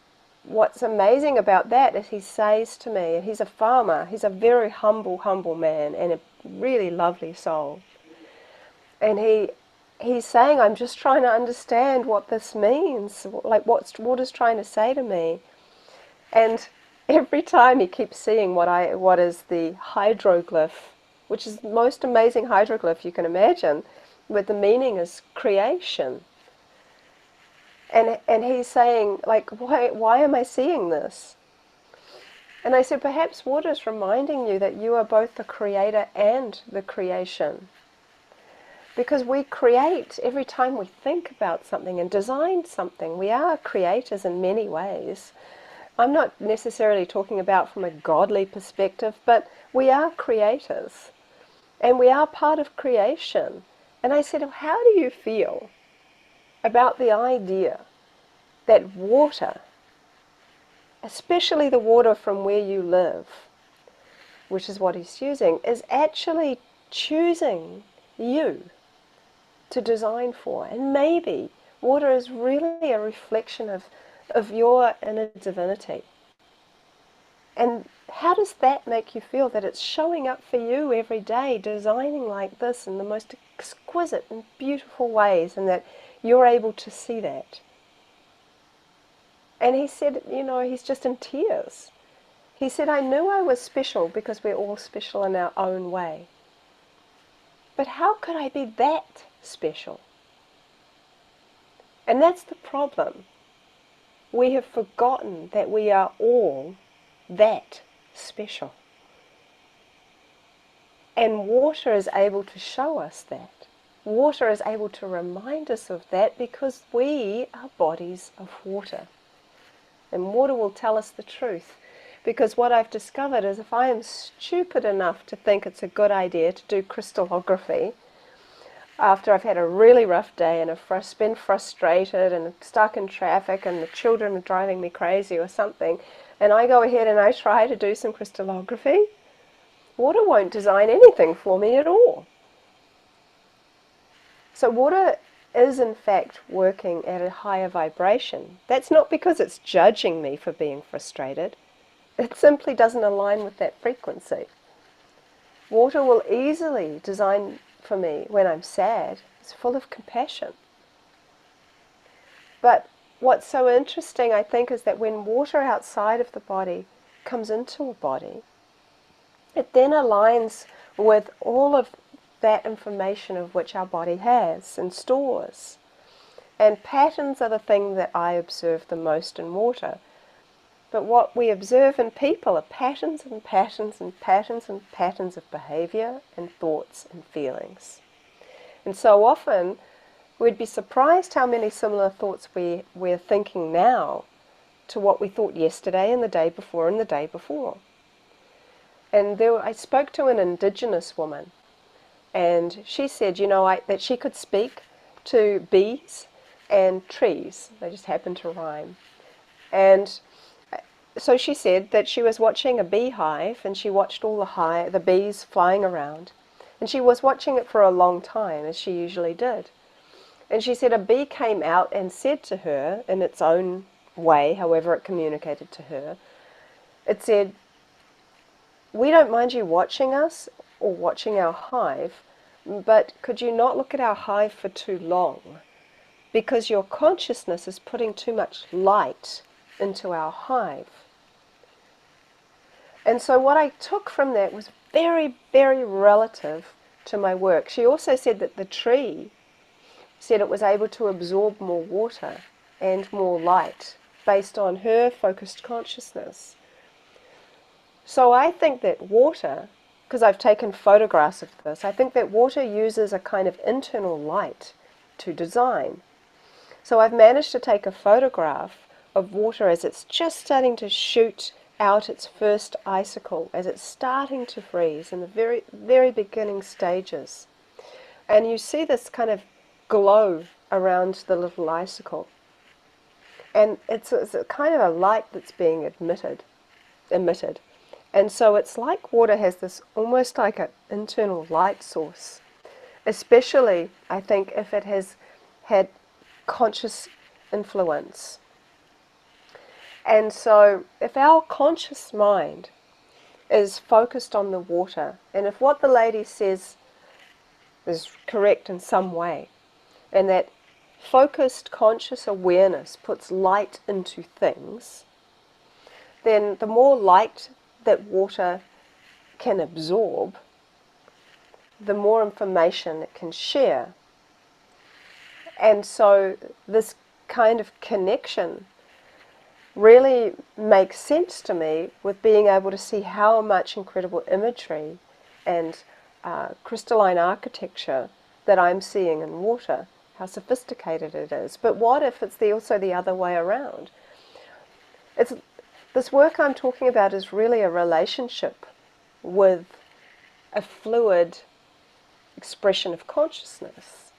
what's amazing about that is he says to me, and he's a farmer, he's a very humble man and a really lovely soul. And he's saying, I'm just trying to understand what this means, like what water's trying to say to me. And every time he keeps seeing what is the hydroglyph, which is the most amazing hieroglyph you can imagine, but the meaning is creation. And he's saying, like, why am I seeing this? And I said, perhaps water is reminding you that you are both the creator and the creation. Because we create every time we think about something and design something. We are creators in many ways. I'm not necessarily talking about from a godly perspective, but we are creators. And we are part of creation. And I said, how do you feel about the idea that water, especially the water from where you live, which is what he's using, is actually choosing you to design for? And maybe water is really a reflection of your inner divinity. And how does that make you feel, that it's showing up for you every day, designing like this in the most exquisite and beautiful ways, and that you're able to see that? And he said, you know, he's just in tears. He said, I knew I was special because we're all special in our own way. But how could I be that special? And that's the problem. We have forgotten that we are all that special. And water is able to show us that. Water is able to remind us of that because we are bodies of water. And water will tell us the truth. Because what I've discovered is if I am stupid enough to think it's a good idea to do crystallography after I've had a really rough day and I've been frustrated and stuck in traffic and the children are driving me crazy or something, and I go ahead and I try to do some crystallography, water won't design anything for me at all. So water is in fact working at a higher vibration. That's not because it's judging me for being frustrated. It simply doesn't align with that frequency. Water will easily design for me when I'm sad. It's full of compassion. But what's so interesting, I think, is that when water outside of the body comes into a body, it then aligns with all of that information of which our body has and stores. And patterns are the thing that I observe the most in water. But what we observe in people are patterns and patterns and patterns and patterns of behavior and thoughts and feelings. And so often we'd be surprised how many similar thoughts we're thinking now to what we thought yesterday and the day before and the day before. And I spoke to an Indigenous woman, and she said, that she could speak to bees and trees. They just happened to rhyme. And so she said that she was watching a beehive, and she watched all the bees flying around. And she was watching it for a long time, as she usually did. And she said a bee came out and said to her, in its own way, however it communicated to her, it said, "We don't mind you watching us or watching our hive, but could you not look at our hive for too long? Because your consciousness is putting too much light into our hive." And so what I took from that was very, very relative to my work. She also said that the tree said it was able to absorb more water and more light based on her focused consciousness. So I think that water, because I've taken photographs of this, I think that water uses a kind of internal light to design. So I've managed to take a photograph of water as it's just starting to shoot out its first icicle, as it's starting to freeze in the very, very beginning stages. And you see this kind of glow around the little icicle. And it's a kind of a light that's being emitted. And so it's like water has this almost like an internal light source, especially, I think, if it has had conscious influence. And so if our conscious mind is focused on the water, and if what the lady says is correct in some way, and that focused conscious awareness puts light into things, then the more light that water can absorb, the more information it can share. And so this kind of connection really makes sense to me with being able to see how much incredible imagery and crystalline architecture that I'm seeing in water, how sophisticated it is. But what if it's also the other way around? This work I'm talking about is really a relationship with a fluid expression of consciousness,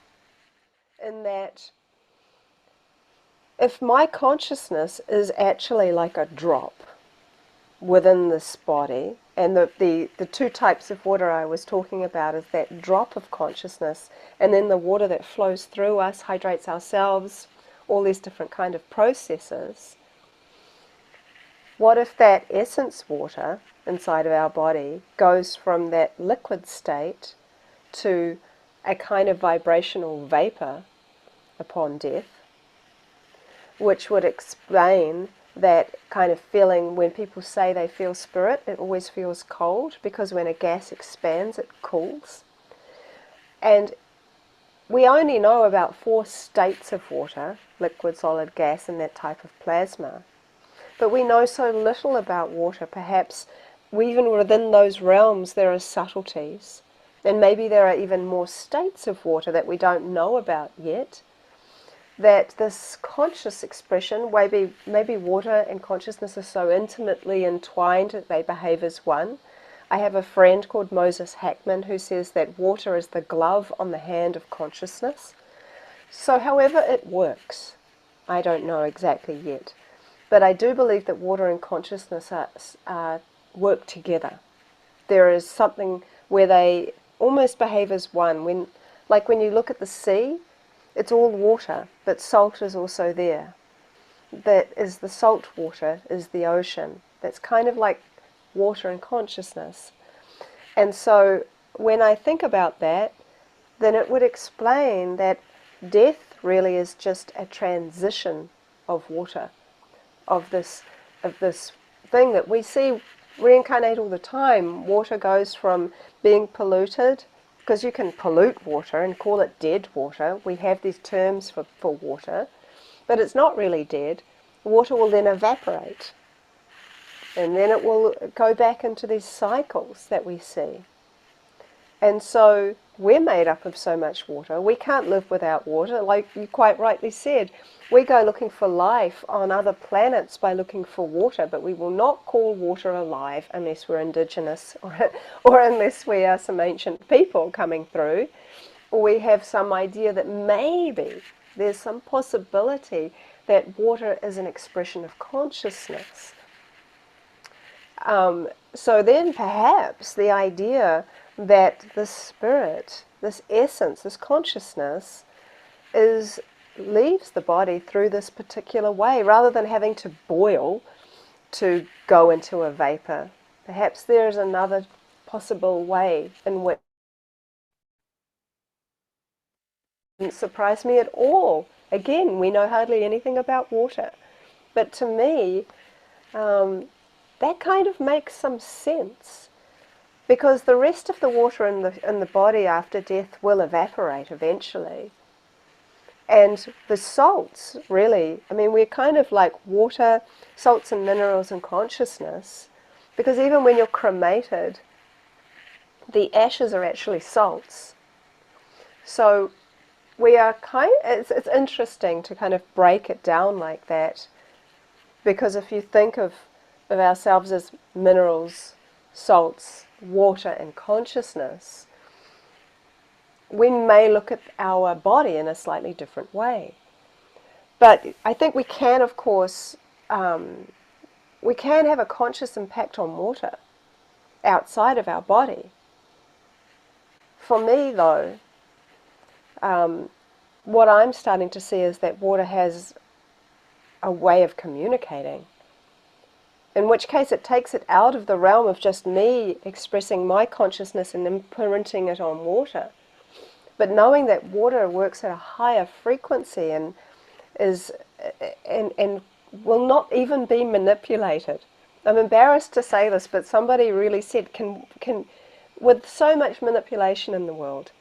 in that if my consciousness is actually like a drop within this body, and the two types of water I was talking about is that drop of consciousness, and then the water that flows through us, hydrates ourselves, all these different kind of processes. What if that essence water inside of our body goes from that liquid state to a kind of vibrational vapor upon death, which would explain that kind of feeling when people say they feel spirit, it always feels cold, because when a gas expands, it cools. And we only know about 4 states of water, liquid, solid, gas, and that type of plasma. But we know so little about water. Perhaps even within those realms there are subtleties. and maybe there are even more states of water that we don't know about yet, that this conscious expression, maybe water and consciousness are so intimately entwined that they behave as one. I have a friend called Moses Hackman who says that water is the glove on the hand of consciousness. So however it works, I don't know exactly yet. But I do believe that water and consciousness work together. There is something where they almost behave as one. Like when you look at the sea, it's all water, but salt is also there. That is the salt water, is the ocean. That's kind of like water and consciousness. And so when I think about that, then it would explain that death really is just a transition of water, of this thing that we see reincarnate all the time. Water goes from being polluted, because you can pollute water and call it dead water. We have these terms for water, but it's not really dead. Water will then evaporate, and then it will go back into these cycles that we see. And so we're made up of so much water. We can't live without water. Like you quite rightly said, we go looking for life on other planets by looking for water, but we will not call water alive unless we're indigenous or unless we are some ancient people coming through, or we have some idea that maybe there's some possibility that water is an expression of consciousness. So then perhaps the idea that this spirit, this essence, this consciousness leaves the body through this particular way, rather than having to boil to go into a vapor. Perhaps there is another possible way in which it didn't surprise me at all. Again, we know hardly anything about water, but to me, that kind of makes some sense, because the rest of the water in the body after death will evaporate eventually. And the salts, really, I mean, we're kind of like water, salts and minerals and consciousness, because even when you're cremated, the ashes are actually salts. So we are it's interesting to kind of break it down like that, because if you think of ourselves as minerals, salts, water and consciousness, we may look at our body in a slightly different way. But I think we can, of course, we can have a conscious impact on water outside of our body. For me, though, what I'm starting to see is that water has a way of communicating, in which case it takes it out of the realm of just me expressing my consciousness and imprinting it on water. But knowing that water works at a higher frequency and will not even be manipulated. I'm embarrassed to say this, but somebody really said, can with so much manipulation in the world,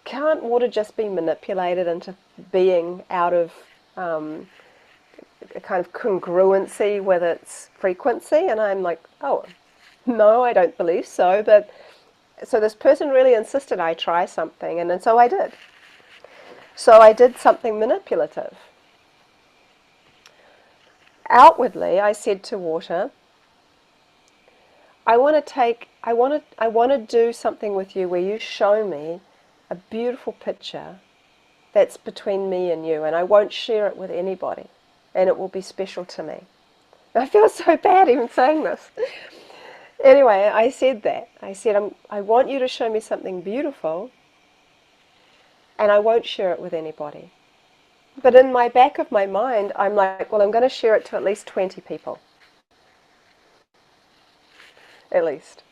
can't water just be manipulated into being out of a kind of congruency with its frequency? And I'm like, oh, no, I don't believe so. But so this person really insisted I try something, and so I did. So I did something manipulative. Outwardly, I said to water, I want to do something with you where you show me a beautiful picture that's between me and you, and I won't share it with anybody, and it will be special to me. I feel so bad even saying this. Anyway, I said that. I said, I want you to show me something beautiful, and I won't share it with anybody. But in my back of my mind, I'm like, well, I'm going to share it to at least 20 people. At least.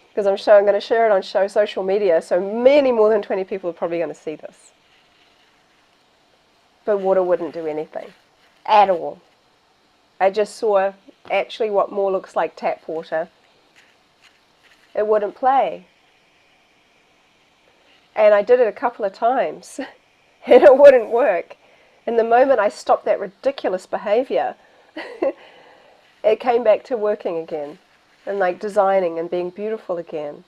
Because I'm going to share it on social media, so many more than 20 people are probably going to see this. But water wouldn't do anything. At all. I just saw actually what more looks like tap water. It wouldn't play. And I did it a couple of times, and it wouldn't work. And the moment I stopped that ridiculous behavior, it came back to working again, and like designing and being beautiful again.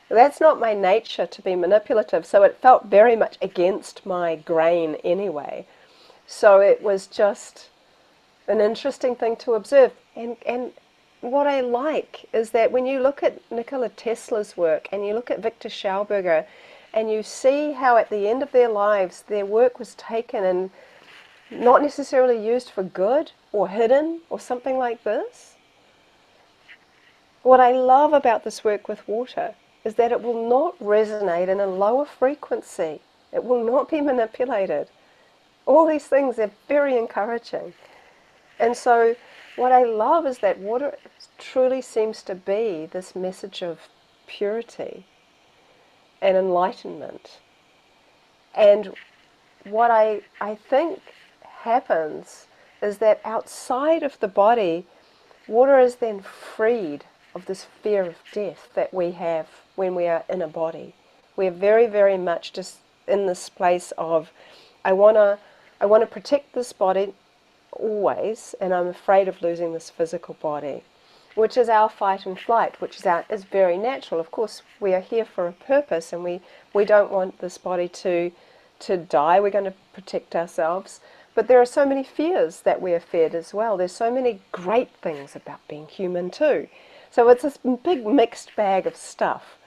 That's not my nature to be manipulative, so it felt very much against my grain anyway. So it was just an interesting thing to observe. And what I like is that when you look at Nikola Tesla's work and you look at Victor Schauberger and you see how at the end of their lives their work was taken and not necessarily used for good or hidden or something like this. What I love about this work with water is that it will not resonate in a lower frequency. It will not be manipulated. All these things are very encouraging. And so what I love is that water truly seems to be this message of purity and enlightenment. And what I think happens is that outside of the body, water is then freed of this fear of death that we have when we are in a body. We're very, very much just in this place of, I want to protect this body always, and I'm afraid of losing this physical body, which is our fight and flight, which is very natural. Of course, we are here for a purpose, and we don't want this body to die. We're going to protect ourselves. But there are so many fears that we are fed as well. There's so many great things about being human too. So it's this big mixed bag of stuff.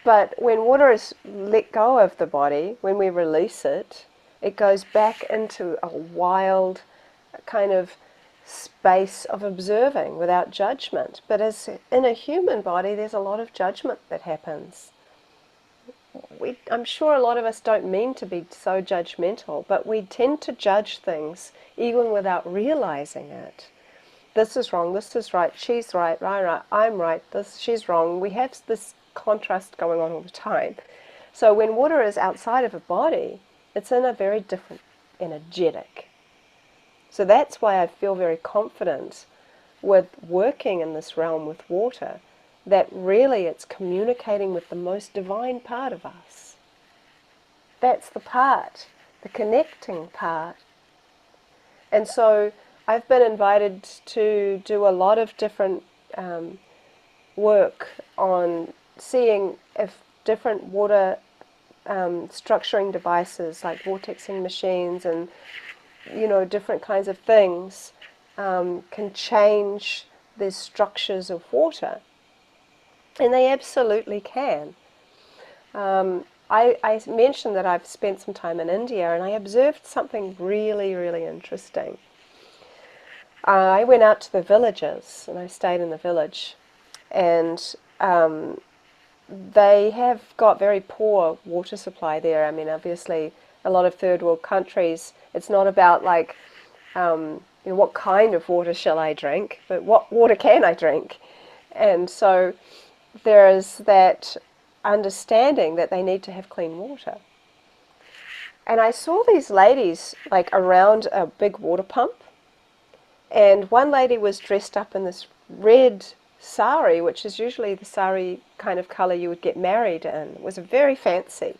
But when water is let go of the body, when we release it, it goes back into a wild kind of space of observing without judgment. But as in a human body, there's a lot of judgment that happens. I'm sure a lot of us don't mean to be so judgmental, but we tend to judge things even without realizing it. This is wrong, this is right, she's right, I'm right, she's wrong. We have this contrast going on all the time. So when water is outside of a body, it's in a very different energetic. So that's why I feel very confident with working in this realm with water, that really it's communicating with the most divine part of us. That's the part, the connecting part. And so I've been invited to do a lot of different work on seeing if different water structuring devices like vortexing machines and different kinds of things can change the structures of water. And they absolutely can. I mentioned that I've spent some time in India, and I observed something really, really interesting. I went out to the villages, and I stayed in the village, and they have got very poor water supply there. I mean, obviously, a lot of third world countries, it's not about like, what kind of water shall I drink, but what water can I drink? And so there is that understanding that they need to have clean water. And I saw these ladies like around a big water pump, and one lady was dressed up in this red sari, which is usually the sari kind of color you would get married in. It was very fancy.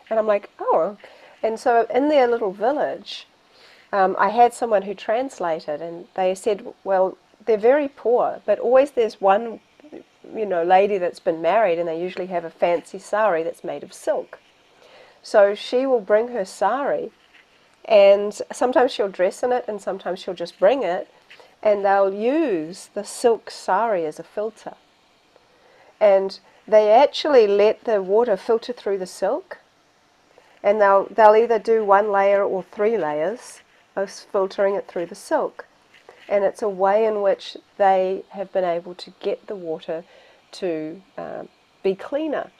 And I'm like, oh. And so in their little village, I had someone who translated, and they said, well, they're very poor, but always there's one lady that's been married, and they usually have a fancy sari that's made of silk. So she will bring her sari, and sometimes she'll dress in it, and sometimes she'll just bring it, and they'll use the silk sari as a filter. And they actually let the water filter through the silk, and they'll either do one layer or 3 layers of filtering it through the silk. And it's a way in which they have been able to get the water to be cleaner,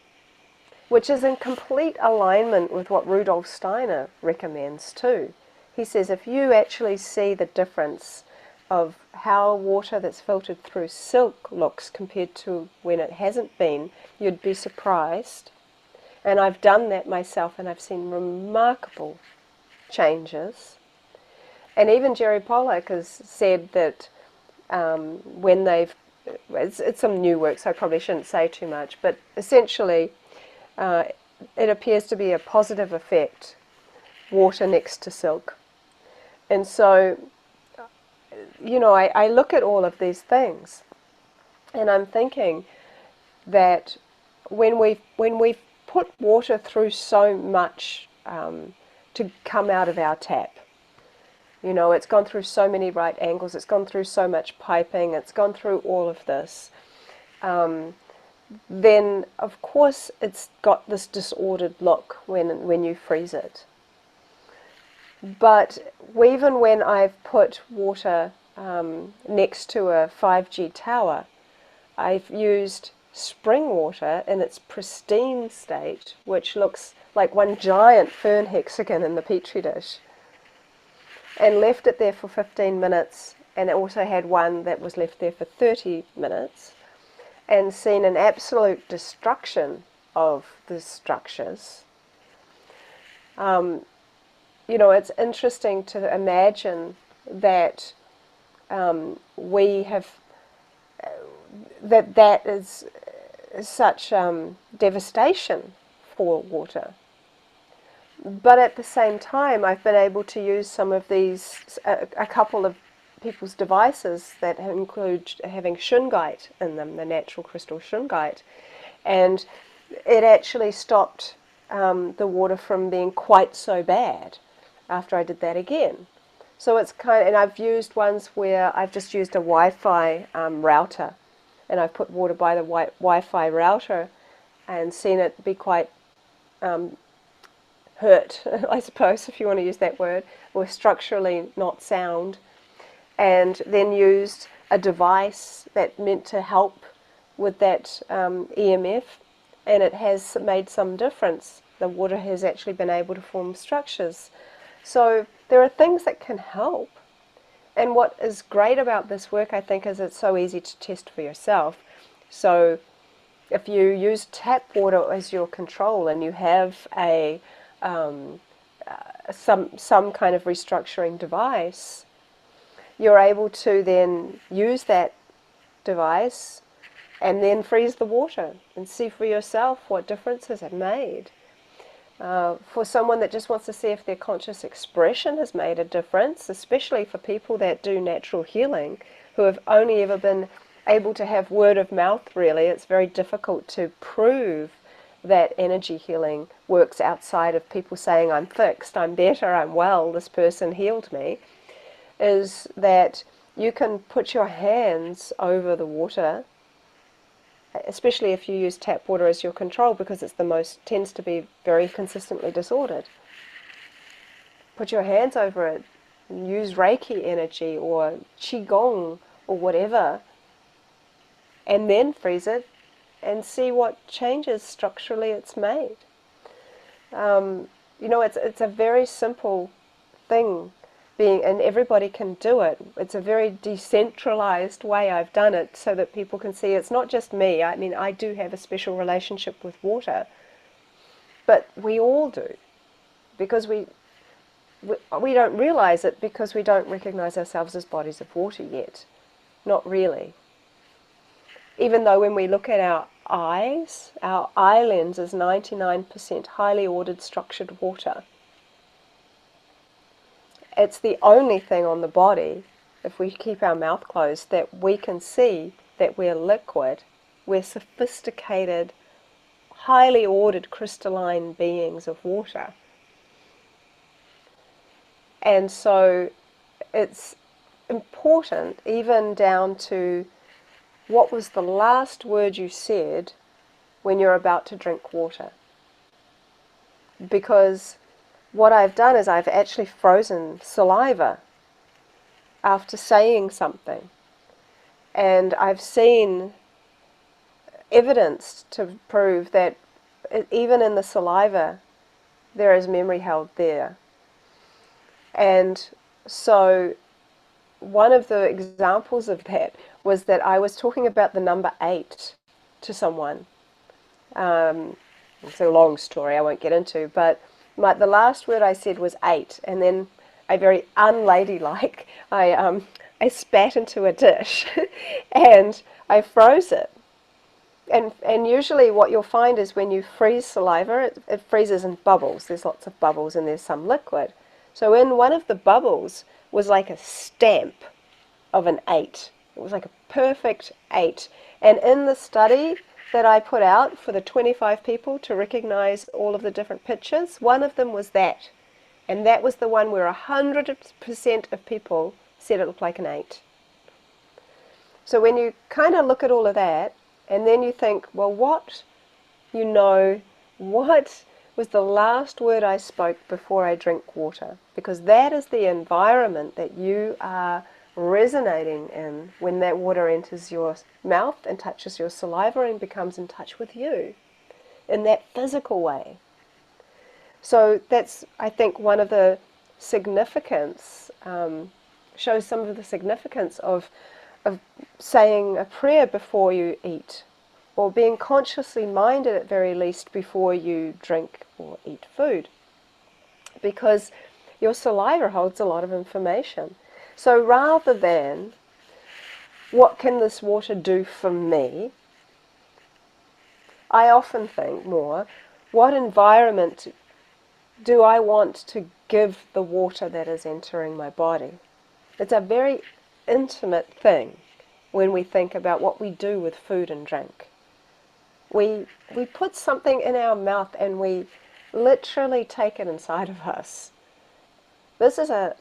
which is in complete alignment with what Rudolf Steiner recommends too. He says if you actually see the difference of how water that's filtered through silk looks compared to when it hasn't been, you'd be surprised. And I've done that myself, and I've seen remarkable changes. And even Jerry Pollack has said that when it's some new work, so I probably shouldn't say too much, but essentially it appears to be a positive effect, water next to silk. And so, I look at all of these things, and I'm thinking that when we've put water through so much to come out of our tap, you know, it's gone through so many right angles, it's gone through so much piping, it's gone through all of this, then of course it's got this disordered look when you freeze it. But even when I've put water next to a 5G tower, I've used spring water in its pristine state, which looks like one giant fern hexagon in the petri dish, and left it there for 15 minutes, and it also had one that was left there for 30 minutes, and seen an absolute destruction of the structures. You know, it's interesting to imagine that we have that is such devastation for water. But at the same time, I've been able to use some of these, a couple of people's devices that include having shungite in them, the natural crystal shungite, and it actually stopped the water from being quite so bad after I did that again. So it's kind of, and I've used ones where I've just used a Wi-Fi router, and I've put water by the Wi-Fi router and seen it be quite hurt, I suppose, if you want to use that word, or structurally not sound, and then used a device that meant to help with that EMF, and it has made some difference. The water has actually been able to form structures. So there are things that can help. And what is great about this work, I think, is it's so easy to test for yourself. So if you use tap water as your control and you have a some kind of restructuring device, you're able to then use that device and then freeze the water and see for yourself what differences it made. For someone that just wants to see if their conscious expression has made a difference, especially for people that do natural healing, who have only ever been able to have word of mouth, really, it's very difficult to prove that energy healing works outside of people saying, I'm fixed, I'm better, I'm well, this person healed me, is that you can put your hands over the water, especially if you use tap water as your control, because it's the most, tends to be very consistently disordered. Put your hands over it, use Reiki energy or Qigong or whatever, and then freeze it and see what changes structurally it's made. You know, it's a very simple thing, and everybody can do it. It's a very decentralized way I've done it so that people can see it's not just me. I mean, I do have a special relationship with water, but we all do, because we don't realize it because we don't recognize ourselves as bodies of water yet. Not really. Even though when we look at our eyes, our eye lens is 99% highly ordered structured water. It's the only thing on the body, if we keep our mouth closed, that we can see that we're liquid. We're sophisticated, highly ordered crystalline beings of water. And so it's important, even down to what was the last word you said when you're about to drink water. Because what I've done is I've actually frozen saliva after saying something. And I've seen evidence to prove that even in the saliva there is memory held there. And so one of the examples of that was that I was talking about the number 8 to someone. It's a long story I won't get into, but the last word I said was 8, and then I very unladylike, I spat into a dish and I froze it. And usually what you'll find is when you freeze saliva, it freezes in bubbles. There's lots of bubbles and there's some liquid. So in one of the bubbles was like a stamp of an 8. It was like a perfect 8. And in the study, that I put out for the 25 people to recognize all of the different pictures, one of them was that. And that was the one where 100% of people said it looked like an 8. So when you kind of look at all of that, and then you think, well, what was the last word I spoke before I drink water? Because that is the environment that you are resonating in when that water enters your mouth and touches your saliva and becomes in touch with you in that physical way. So that's, I think, one of the significance, shows some of the significance of saying a prayer before you eat, or being consciously minded at very least before you drink or eat food, because your saliva holds a lot of information. So rather than, what can this water do for me, I often think more, what environment do I want to give the water that is entering my body? It's a very intimate thing when we think about what we do with food and drink. We put something in our mouth and we literally take it inside of us. This is a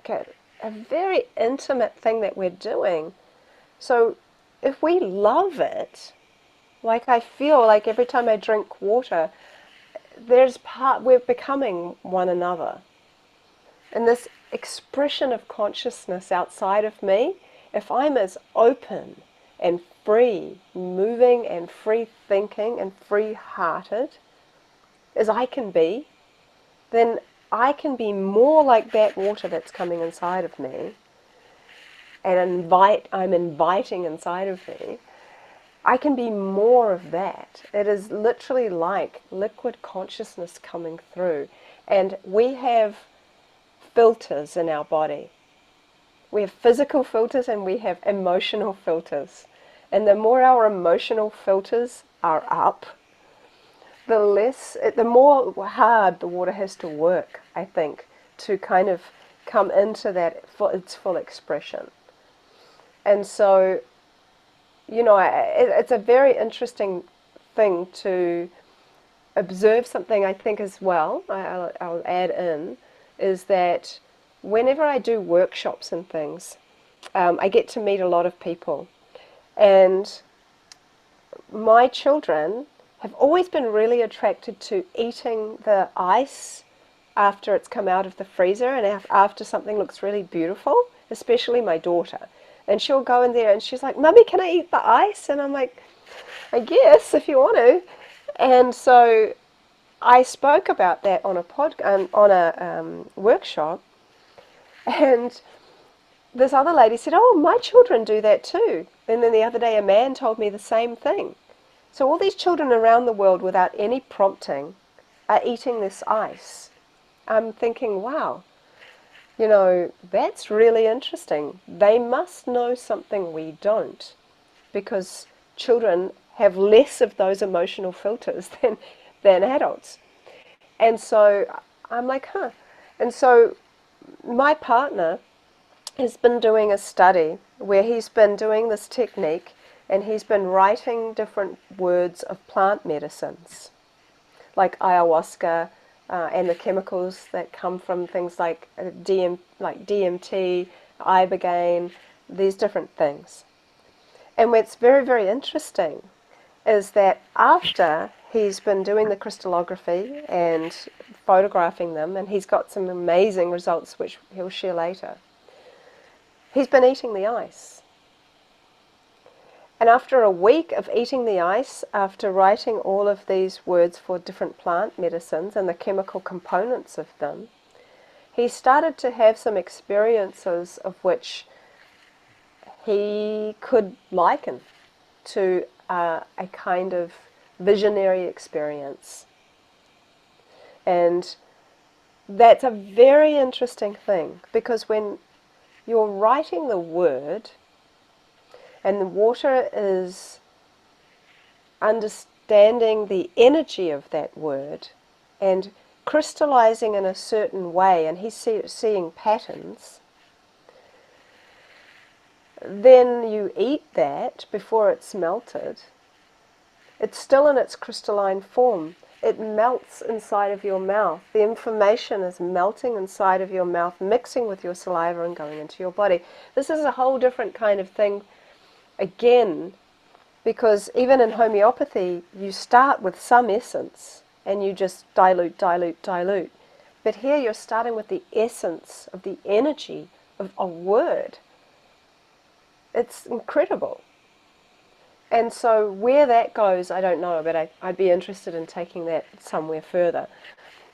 very intimate thing that we're doing. So if we love it, like I feel like every time I drink water, we're becoming one another. And this expression of consciousness outside of me, if I'm as open and free moving and free thinking and free hearted as I can be, then I can be more like that water that's coming inside of me, and I'm inviting inside of me. I can be more of that. It is literally like liquid consciousness coming through. And we have filters in our body. We have physical filters and we have emotional filters. And the more our emotional filters are up, the more hard the water has to work, I think, to kind of come into that its full expression. And so, it's a very interesting thing to observe. Something I think as well, I'll add in, is that whenever I do workshops and things, I get to meet a lot of people. And my children have always been really attracted to eating the ice after it's come out of the freezer and after something looks really beautiful, especially my daughter. And she'll go in there and she's like, "Mummy, can I eat the ice?" And I'm like, "I guess, if you want to." And so I spoke about that on a workshop, and this other lady said, "Oh, my children do that too." And then the other day a man told me the same thing. So all these children around the world, without any prompting, are eating this ice. I'm thinking, wow, that's really interesting. They must know something we don't, because children have less of those emotional filters than adults. And so I'm like, huh. And so my partner has been doing a study where he's been doing this technique, and he's been writing different words of plant medicines, like ayahuasca, and the chemicals that come from things like DMT, ibogaine, these different things. And what's very, very interesting is that after he's been doing the crystallography and photographing them, and he's got some amazing results which he'll share later, he's been eating the ice. And after a week of eating the ice, after writing all of these words for different plant medicines and the chemical components of them, he started to have some experiences of which he could liken to a kind of visionary experience. And that's a very interesting thing, because when you're writing the word, and the water is understanding the energy of that word and crystallizing in a certain way, and he's seeing patterns, then you eat that before it's melted, It's still in its crystalline form. It melts inside of your mouth. The information is melting inside of your mouth, mixing with your saliva and going into your body. This is a whole different kind of thing, again, because even in homeopathy, you start with some essence and you just dilute, dilute, dilute. But here you're starting with the essence of the energy of a word. It's incredible. And so where that goes, I don't know, but I'd be interested in taking that somewhere further.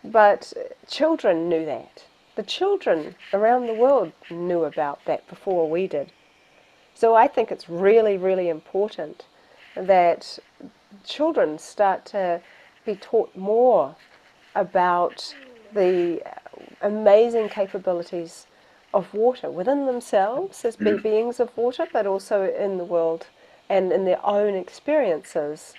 But children knew that. The children around the world knew about that before we did. So I think it's really, really important that children start to be taught more about the amazing capabilities of water within themselves as beings of water, but also in the world and in their own experiences.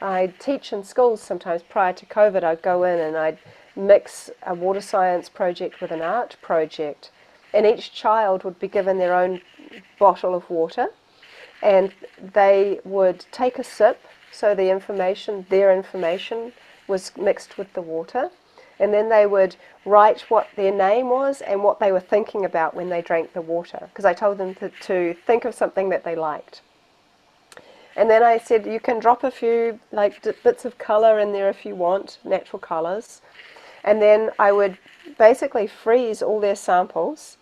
I teach in schools sometimes. Prior to COVID, I'd go in and I'd mix a water science project with an art project, and each child would be given their own bottle of water, and they would take a sip, so their information was mixed with the water, and then they would write what their name was and what they were thinking about when they drank the water, because I told them to think of something that they liked. And then I said, you can drop a few bits of colour in there if you want, natural colours. And then I would basically freeze all their samples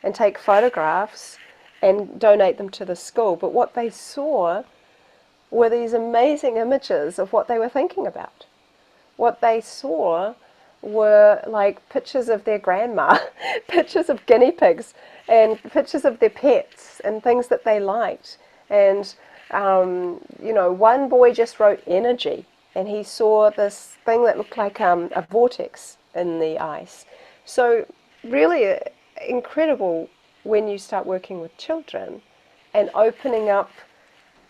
and take photographs and donate them to the school. But what they saw were these amazing images of what they were thinking about. What they saw were like pictures of their grandma, pictures of guinea pigs, and pictures of their pets and things that they liked. And one boy just wrote energy, and he saw this thing that looked like a vortex in the ice. So really incredible when you start working with children and opening up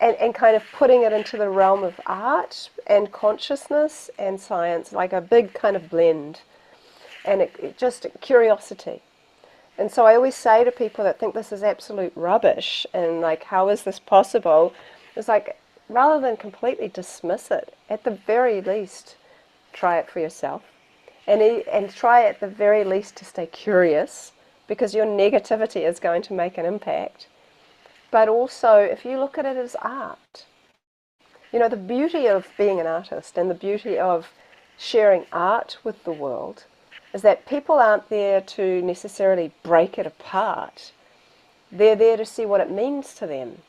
and kind of putting it into the realm of art and consciousness and science, like a big kind of blend, and it just curiosity. And so I always say to people that think this is absolute rubbish and like, how is this possible? It's like, rather than completely dismiss it, at the very least, try it for yourself. And try at the very least to stay curious, because your negativity is going to make an impact. But also, if you look at it as art, the beauty of being an artist and the beauty of sharing art with the world is that people aren't there to necessarily break it apart. They're there to see what it means to them.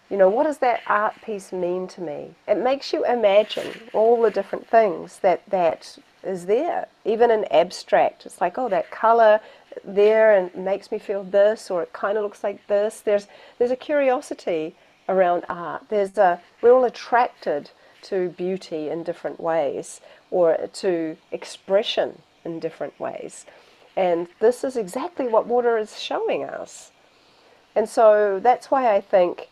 What does that art piece mean to me? It makes you imagine all the different things that is there, even in abstract. It's like, oh, that color there and makes me feel this, or it kind of looks like this. There's a curiosity around art. We're all attracted to beauty in different ways, or to expression in different ways. And this is exactly what water is showing us. And so that's why I think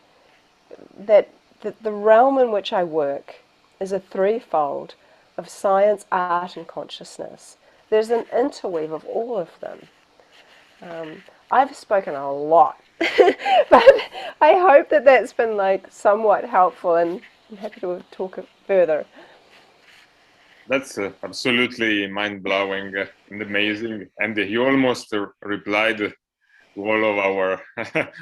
that the realm in which I work is a threefold of science, art, and consciousness. There's an interweave of all of them. I've spoken a lot, but I hope that that's been somewhat helpful, and I'm happy to talk further. That's absolutely mind-blowing and amazing. And you almost replied to all of our,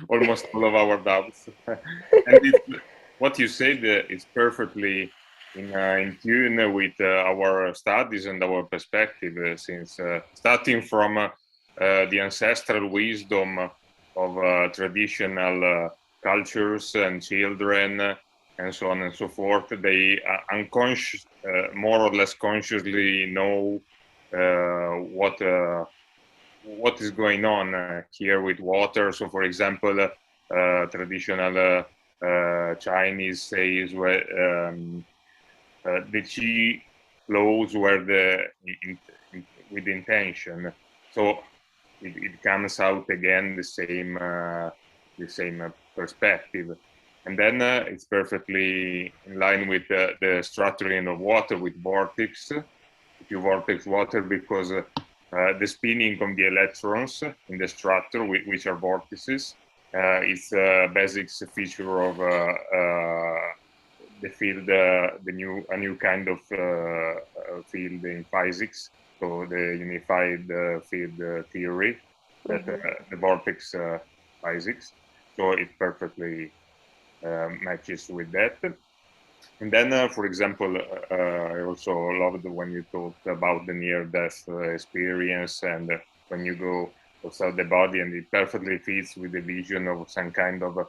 almost all of our doubts. And what you said is perfectly in tune with our studies and our perspective, since starting from the ancestral wisdom of traditional cultures and children, and so on and so forth, they more or less consciously know what is going on here with water. So, for example, traditional Chinese says the qi flows with intention. So it comes out again the same perspective. And then it's perfectly in line with the structuring of water with vortex. If you vortex water, because the spinning of the electrons in the structure, which are vortices, is a basic feature of the field, a new kind of field in physics, so the unified field theory, that the vortex physics. So it perfectly matches with that. And then, for example, I also loved when you talked about the near-death experience, and when you go outside the body, and it perfectly fits with the vision of some kind of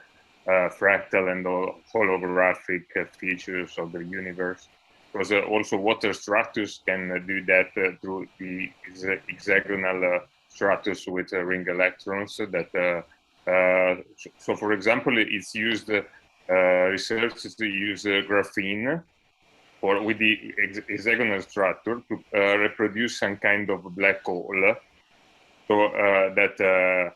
fractal and holographic features of the universe. Because also water stratus can do that through the hexagonal stratus with ring electrons. That so, for example, it's used. Research is to use graphene or with the hexagonal structure to reproduce some kind of black hole, so that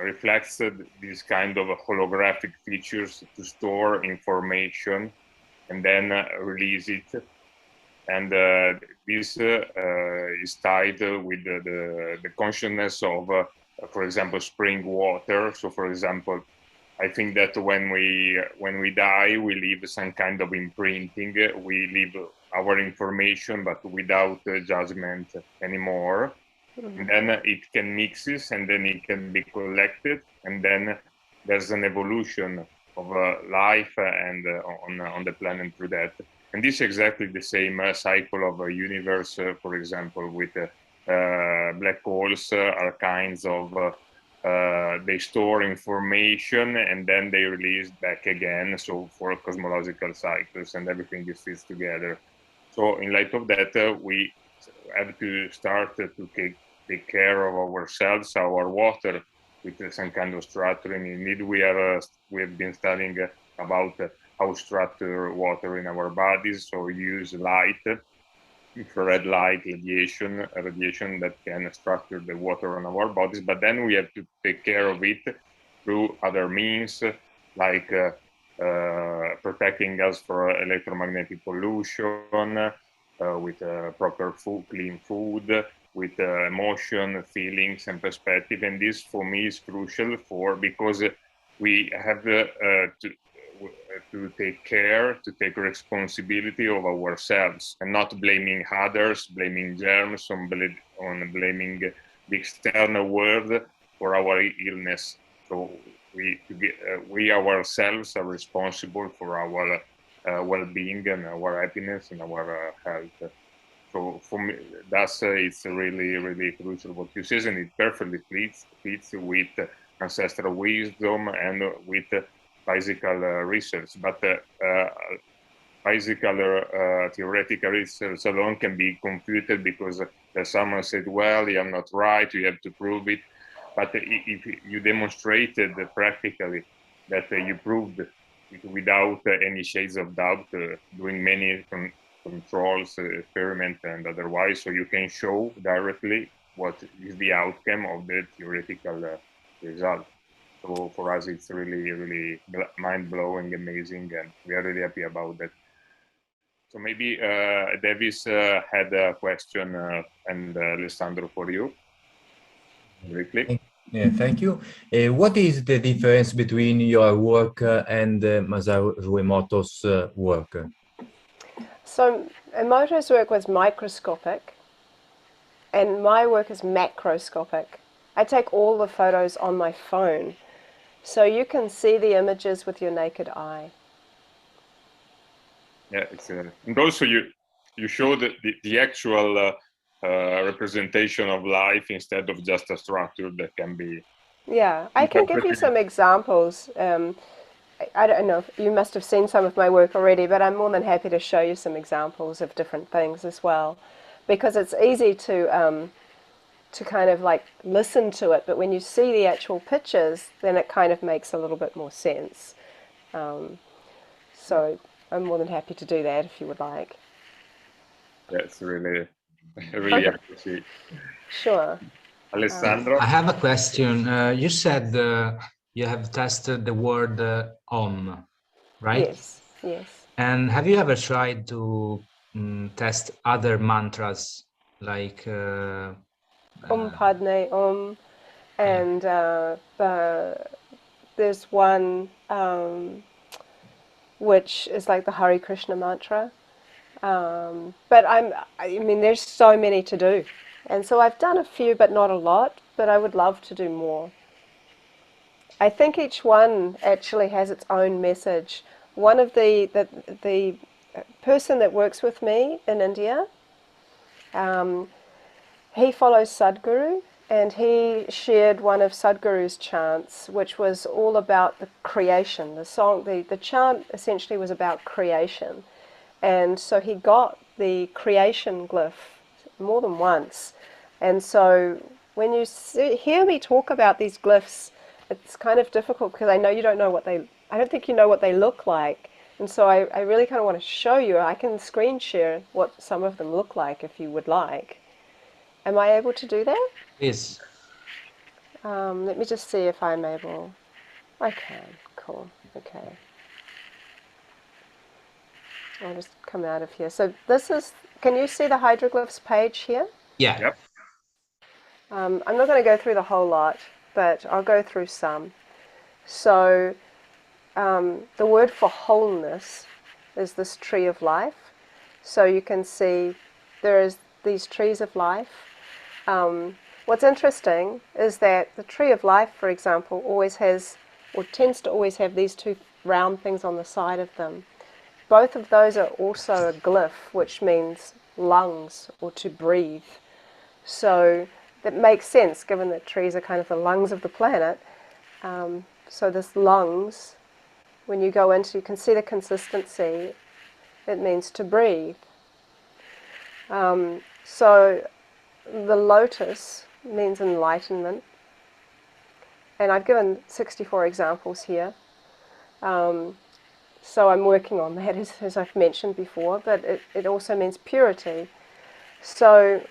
reflects this kind of holographic features to store information and then release it. And this is tied with the consciousness of, for example, spring water. So, for example, I think that when we die, we leave some kind of imprinting. We leave our information, but without judgment anymore. And then it can mixes, and then it can be collected, and then there's an evolution of life and on the planet through that. And this is exactly the same cycle of a universe. For example, with black holes are kinds of they store information and then they release back again. So for cosmological cycles, and everything is fits together. So in light of that, we have to start to take care of ourselves, our water, with some kind of structuring. Indeed, we have been studying about how structure water in our bodies. So use light, infrared light, radiation that can structure the water on our bodies, but then we have to take care of it through other means, like protecting us from electromagnetic pollution, with proper food, clean food, with emotion, feelings, and perspective. And this, for me, is crucial because we have to take care, to take responsibility of ourselves, and not blaming others, blaming germs, on blaming the external world for our illness. So we ourselves are responsible for our well-being and our happiness and our health. So for me, that's it's really, really crucial what you say, and it perfectly fits with ancestral wisdom and with physical research. But physical theoretical research alone can be confuted because someone said, well, you're not right, you have to prove it. But if you demonstrated practically that you proved it without any shades of doubt, doing many controls, experiments, and otherwise, so you can show directly what is the outcome of the theoretical result. So for us, it's really, really mind-blowing, amazing, and we are really happy about that. So maybe Davis had a question, and Alessandro, for you. Quickly. Yeah, thank you. What is the difference between your work and Masaru Emoto's work? So Emoto's work was microscopic, and my work is macroscopic. I take all the photos on my phone, so you can see the images with your naked eye. Yeah, it's and also you show the actual representation of life instead of just a structure that can be. Yeah, I can give you some examples. I don't know if you must have seen some of my work already, but I'm more than happy to show you some examples of different things as well, because it's easy to kind of like listen to it, but when you see the actual pictures, then it kind of makes a little bit more sense. So I'm more than happy to do that if you would like. That's really, really appreciate. Sure. Alessandro? I have a question. You said you have tested the word Om, right? Yes, yes. And have you ever tried to test other mantras like Padme and there's one, which is like the Hare Krishna mantra. But I mean, there's so many to do. And so I've done a few, but not a lot, but I would love to do more. I think each one actually has its own message. One of the person that works with me in India, he follows Sadhguru, and he shared one of Sadhguru's chants, which was all about the creation. The chant essentially was about creation. And so he got the creation glyph more than once. And so when you hear me talk about these glyphs, it's kind of difficult because I know you don't know I don't think you know what they look like. And so I really kind of want to show you. I can screen share what some of them look like if you would like. Am I able to do that? Yes. Let me just see if I'm able. I can. Cool. Okay. I'll just come out of here. So this is, can you see the hydroglyphs page here? Yeah. Yep. I'm not going to go through the whole lot, but I'll go through some. So the word for wholeness is this tree of life. So you can see there is these trees of life. What's interesting is that the tree of life, for example, always has, or tends to always have these two round things on the side of them. Both of those are also a glyph, which means lungs or to breathe. So that makes sense given that trees are kind of the lungs of the planet. So this lungs, when you go into, you can see the consistency, it means to breathe. So the lotus means enlightenment. And I've given 64 examples here. So I'm working on that, as I've mentioned before, but it also means purity. So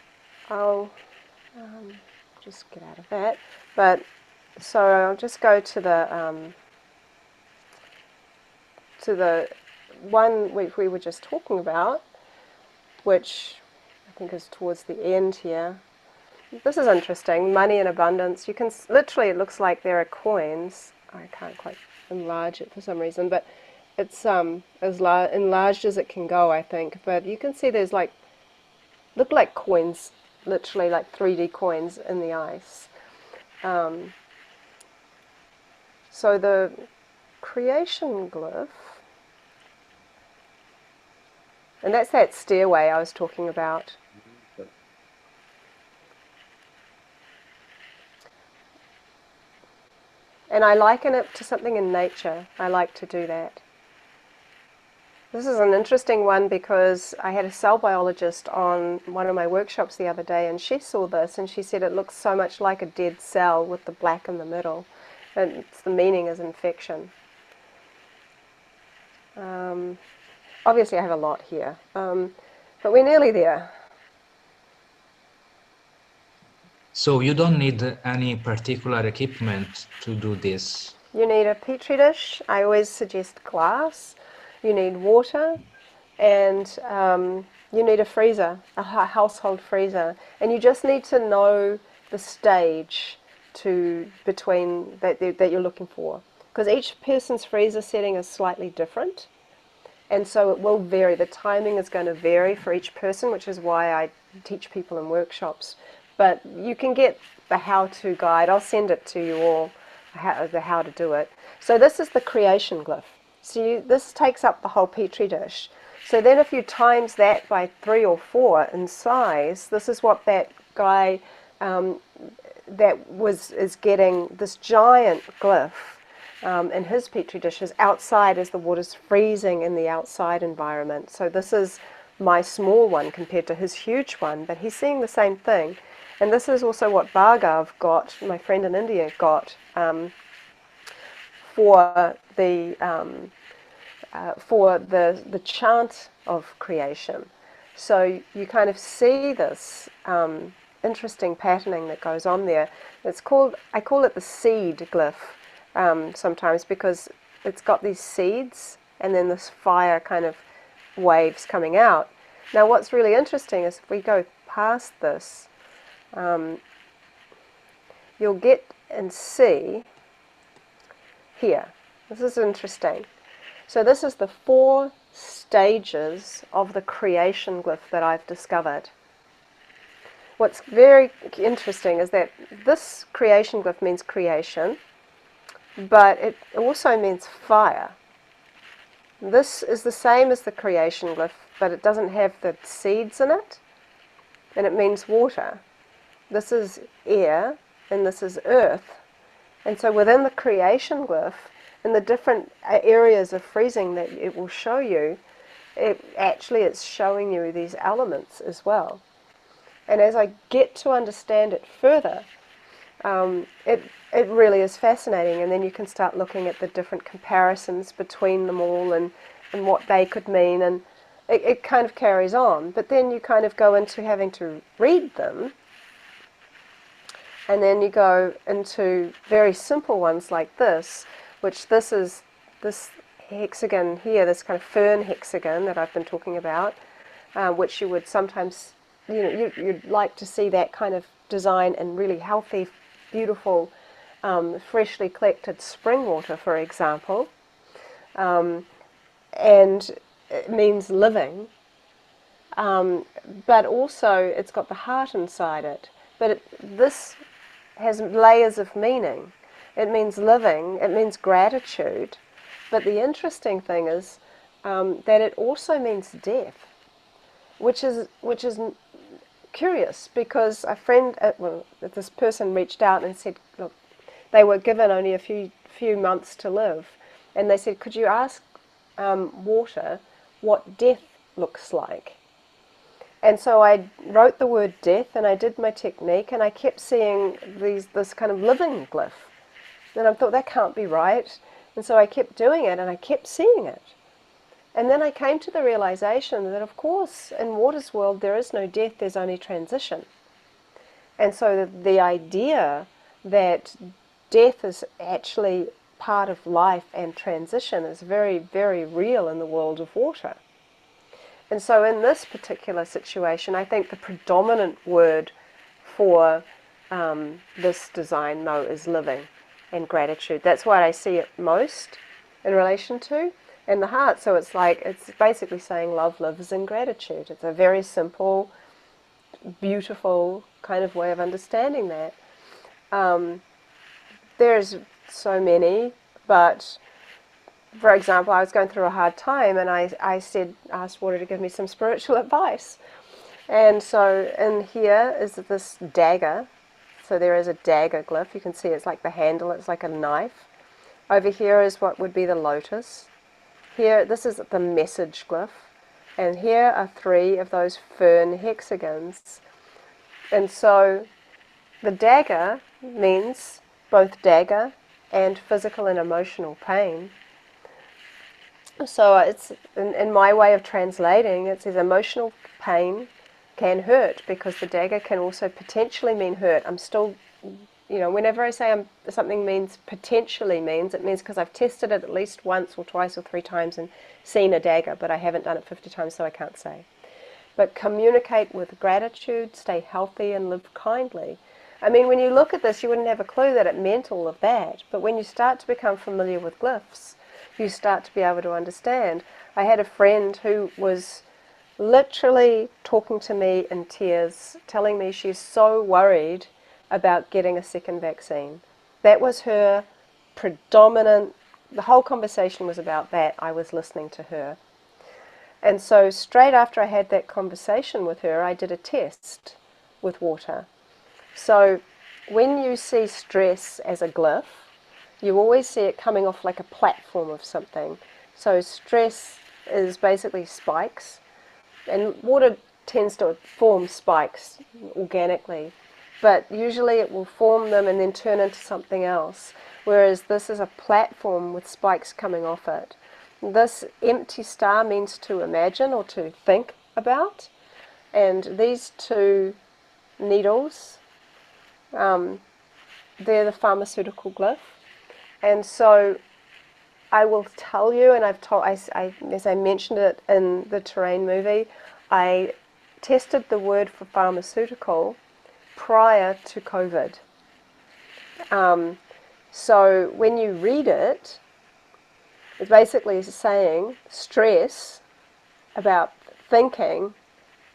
I'll just get out of that. But so I'll just go to the one which we were just talking about, which I think is towards the end here. This is interesting, money and abundance. You can literally, it looks like there are coins. I can't quite enlarge it for some reason, but it's as enlarged as it can go, I think. But you can see there's like, look like coins, literally like 3D coins in the ice. So the creation glyph, and that's that stairway I was talking about. And I liken it to something in nature. I like to do that. This is an interesting one because I had a cell biologist on one of my workshops the other day, and she saw this and she said it looks so much like a dead cell with the black in the middle. And it's, the meaning is infection. Obviously I have a lot here, but we're nearly there. So you don't need any particular equipment to do this? You need a petri dish. I always suggest glass. You need water, and you need a freezer, a household freezer. And you just need to know the stage between that you're looking for, because each person's freezer setting is slightly different, and so it will vary. The timing is going to vary for each person, which is why I teach people in workshops. But you can get the how-to guide. I'll send it to you all, the how to do it. So this is the creation glyph. So this takes up the whole petri dish. So then if you times that by 3 or 4 in size, this is what that guy is getting, this giant glyph in his petri dishes outside as the water's freezing in the outside environment. So this is my small one compared to his huge one, but he's seeing the same thing. And this is also what Bhargav got, my friend in India got, for the chant of creation. So you kind of see this interesting patterning that goes on there. It's called, I call it the seed glyph sometimes, because it's got these seeds and then this fire kind of waves coming out. Now what's really interesting is if we go past this, you'll get and see here. This is interesting. So this is the 4 stages of the creation glyph that I've discovered. What's very interesting is that this creation glyph means creation, but it also means fire. This is the same as the creation glyph, but it doesn't have the seeds in it, and it means water. This is air, and this is earth. And so within the creation glyph, in the different areas of freezing that it will show you, it's showing you these elements as well. And as I get to understand it further, it really is fascinating. And then you can start looking at the different comparisons between them all and what they could mean. And it kind of carries on. But then you kind of go into having to read them. And then you go into very simple ones like this, which this is this hexagon here, this kind of fern hexagon that I've been talking about, which you would sometimes, you'd like to see that kind of design in really healthy, beautiful, freshly collected spring water, for example. And it means living, but also it's got the heart inside it. But this has layers of meaning. It means living, it means gratitude, but the interesting thing is that it also means death, which is curious, because a friend, this person reached out and said, look, they were given only a few months to live, and they said, could you ask water what death looks like? And so I wrote the word death, and I did my technique, and I kept seeing this kind of living glyph. And I thought, that can't be right. And so I kept doing it, and I kept seeing it. And then I came to the realization that, of course, in water's world, there is no death, there's only transition. And so the idea that death is actually part of life and transition is very, very real in the world of water. And so in this particular situation, I think the predominant word for this design, though, is living and gratitude. That's what I see it most in relation to. And the heart, so it's basically saying love lives in gratitude. It's a very simple, beautiful kind of way of understanding that. There's so many, but for example, I was going through a hard time, and I asked water to give me some spiritual advice. And so in here is this dagger. So there is a dagger glyph. You can see it's like the handle, it's like a knife. Over here is what would be the lotus. Here, this is the message glyph. And here are 3 of those fern hexagons. And so the dagger means both dagger and physical and emotional pain. So it's, in my way of translating, it says emotional pain can hurt, because the dagger can also potentially mean hurt. I'm still, whenever I say something means potentially means, it means because I've tested it at least once or twice or 3 times and seen a dagger, but I haven't done it 50 times, so I can't say. But communicate with gratitude, stay healthy, and live kindly. I mean, when you look at this, you wouldn't have a clue that it meant all of that, but when you start to become familiar with glyphs, you start to be able to understand. I had a friend who was literally talking to me in tears, telling me she's so worried about getting a second vaccine. That was her predominant, the whole conversation was about that. I was listening to her. And so straight after I had that conversation with her, I did a test with water. So when you see stress as a glyph, you always see it coming off like a platform of something. So stress is basically spikes, and water tends to form spikes organically, but usually it will form them and then turn into something else, whereas this is a platform with spikes coming off it. This empty star means to imagine or to think about, and these 2 needles, they're the pharmaceutical glyph. And so I will tell you, and as I mentioned it in the Terrain movie, I tested the word for pharmaceutical prior to COVID. So when you read it, is basically saying stress about thinking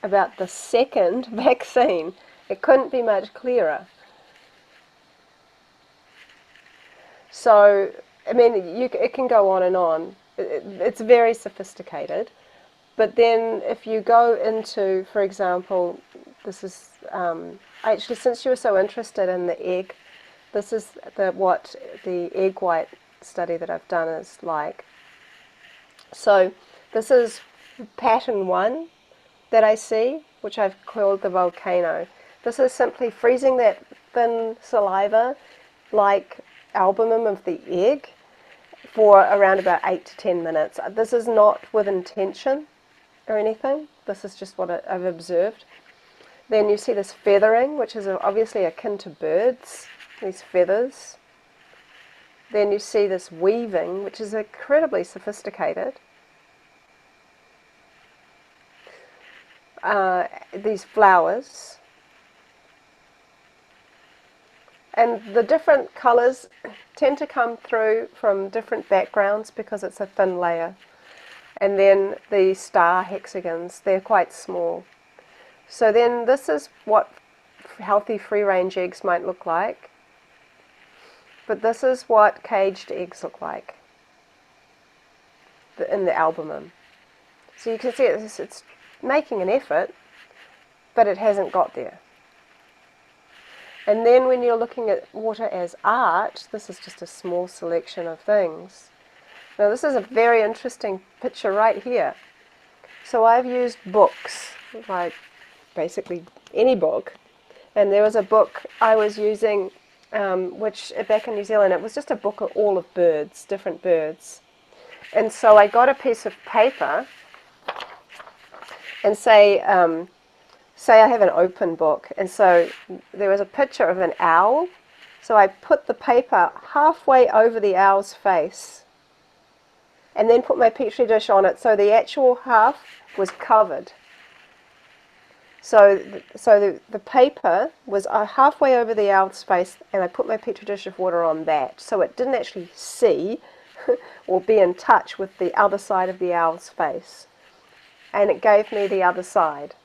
about the second vaccine. It couldn't be much clearer. So, I mean, it can go on and on. It's very sophisticated. But then if you go into, for example, this is, actually, since you were so interested in the egg, this is what the egg white study that I've done is like. So this is pattern 1 that I see, which I've called the volcano. This is simply freezing that thin saliva like albumin of the egg for around about 8 to 10 minutes. This is not with intention or anything. This is just what I've observed. Then you see this feathering, which is obviously akin to birds, these feathers. Then you see this weaving, which is incredibly sophisticated. These flowers. And the different colours tend to come through from different backgrounds because it's a thin layer. And then the star hexagons, they're quite small. So then this is what healthy free-range eggs might look like. But this is what caged eggs look like in the albumin. So you can see it's making an effort, but it hasn't got there. And then when you're looking at water as art, this is just a small selection of things. Now this is a very interesting picture right here. So I've used books, like basically any book. And there was a book I was using, which back in New Zealand, it was just a book of all of birds, different birds. And so I got a piece of paper and say I have an open book, and so there was a picture of an owl. So I put the paper halfway over the owl's face and then put my petri dish on it, so the actual half was covered. So the paper was halfway over the owl's face, and I put my petri dish of water on that, so it didn't actually see or be in touch with the other side of the owl's face. And it gave me the other side.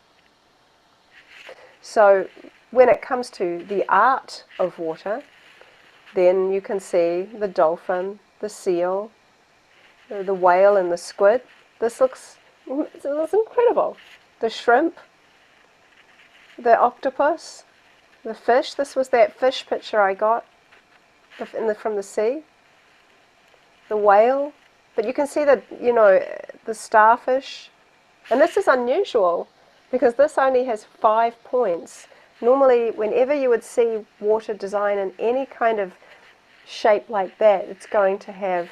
So when it comes to the art of water, then you can see the dolphin, the seal, the whale and the squid. This looks incredible. The shrimp, the octopus, the fish. This was that fish picture I got from the sea. The whale. But you can see that, the starfish. And this is unusual, because this only has 5 points. Normally, whenever you would see water design in any kind of shape like that, it's going to have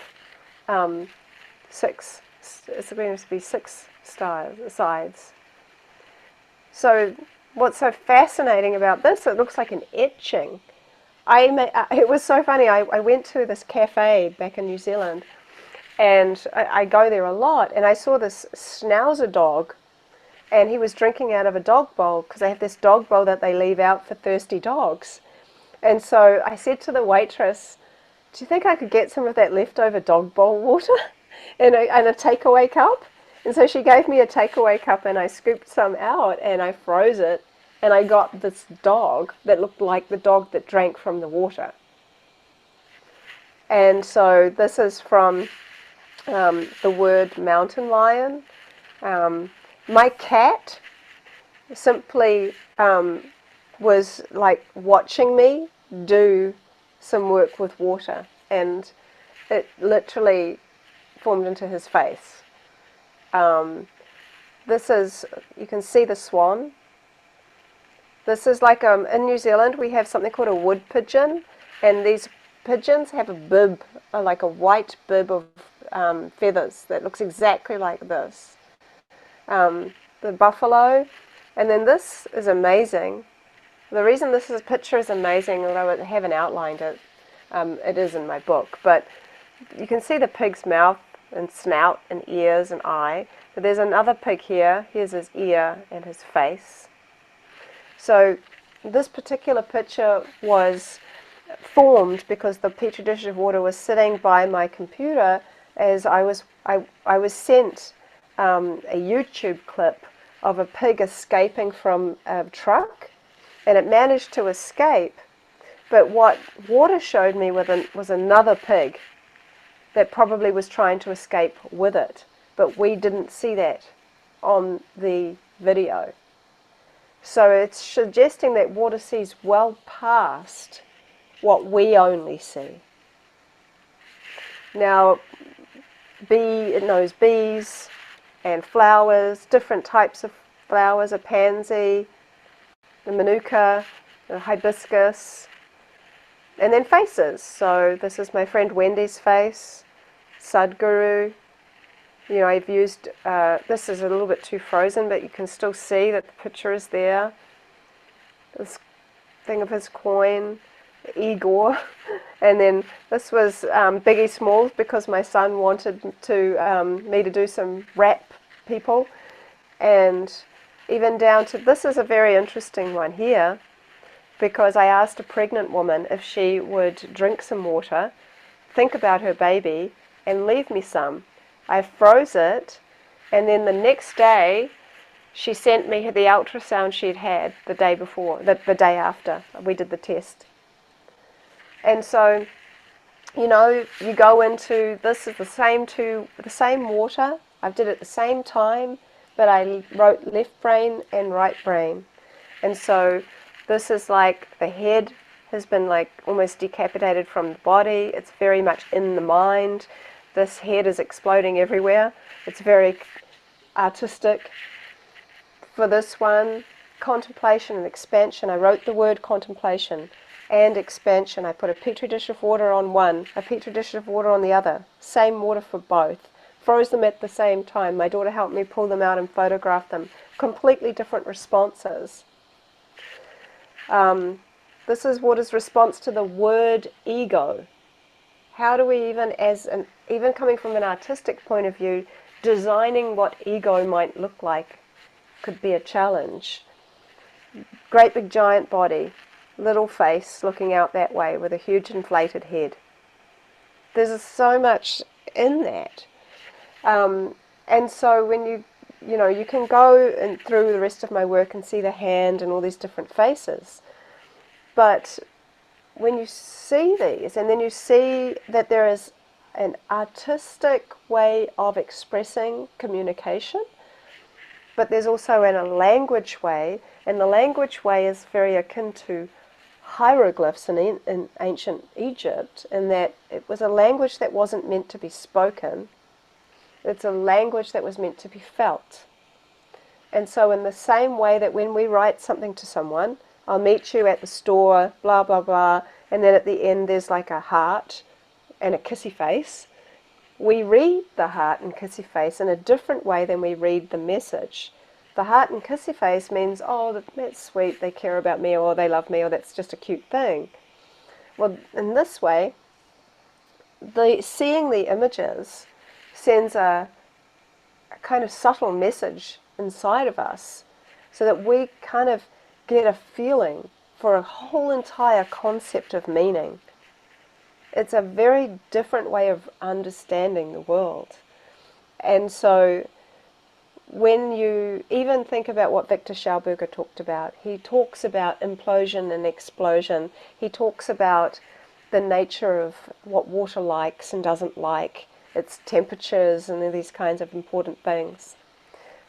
6. It's going to be 6 sides. So what's so fascinating about this, it looks like an etching. It was so funny, I went to this cafe back in New Zealand, and I go there a lot, and I saw this schnauzer dog, and he was drinking out of a dog bowl, because they have this dog bowl that they leave out for thirsty dogs. And so I said to the waitress, do you think I could get some of that leftover dog bowl water in a takeaway cup? And so she gave me a takeaway cup, and I scooped some out, and I froze it, and I got this dog that looked like the dog that drank from the water. And so this is from the word mountain lion. My cat simply was like watching me do some work with water, and it literally formed into his face. This is, you can see the swan. This is like, in New Zealand we have something called a wood pigeon, and these pigeons have a bib, like a white bib of feathers that looks exactly like this. The buffalo, and then this is amazing. The reason this picture is amazing, although I haven't outlined it, it is in my book, but you can see the pig's mouth and snout and ears and eye. But there's another pig here. Here's his ear and his face. So this particular picture was formed because the petri dish of water was sitting by my computer, as I was sent a YouTube clip of a pig escaping from a truck, and it managed to escape, but what water showed me was another pig that probably was trying to escape with it, but we didn't see that on the video. So it's suggesting that water sees well past what we only see. Now, it knows bees and flowers, different types of flowers, a pansy, the manuka, the hibiscus, and then faces. So this is my friend Wendy's face, Sadhguru. You know, I've used, this is a little bit too frozen, but you can still see that the picture is there. This thing of his coin, Igor. And then this was Biggie Smalls, because my son wanted me to do some rap people. And even down to, this is a very interesting one here, because I asked a pregnant woman if she would drink some water, think about her baby, and leave me some. I froze it, and then the next day she sent me the ultrasound she'd had the day before, the day after we did the test. And so, you know, you go into, this is the same water, I did it at the same time, but I wrote left brain and right brain. And so this is like the head has been like almost decapitated from the body, it's very much in the mind. This head is exploding everywhere. It's very artistic. For this one, contemplation and expansion, I wrote the word contemplation and expansion. I put a petri dish of water on one, a petri dish of water on the other. Same water for both. Froze them at the same time. My daughter helped me pull them out and photograph them. Completely different responses. This is water's response to the word ego. How do we even coming from an artistic point of view, designing what ego might look like could be a challenge. Great big giant body, little face looking out that way with a huge inflated head. There's so much in that. And so when you can go through the rest of my work and see the hand and all these different faces. But when you see these, and then you see that there is an artistic way of expressing communication, but there's also a language way, and the language way is very akin to hieroglyphs in ancient Egypt, in that it was a language that wasn't meant to be spoken, it's a language that was meant to be felt. And so in the same way that when we write something to someone, I'll meet you at the store, blah, blah, blah, and then at the end there's like a heart and a kissy face. We read the heart and kissy face in a different way than we read the message. The heart and kissy face means, oh, that's sweet, they care about me, or they love me, or that's just a cute thing. Well, in this way, seeing the images sends a kind of subtle message inside of us, so that we kind of get a feeling for a whole entire concept of meaning. It's a very different way of understanding the world. And so when you even think about what Victor Schauberger talked about, he talks about implosion and explosion. He talks about the nature of what water likes and doesn't like, its temperatures and these kinds of important things.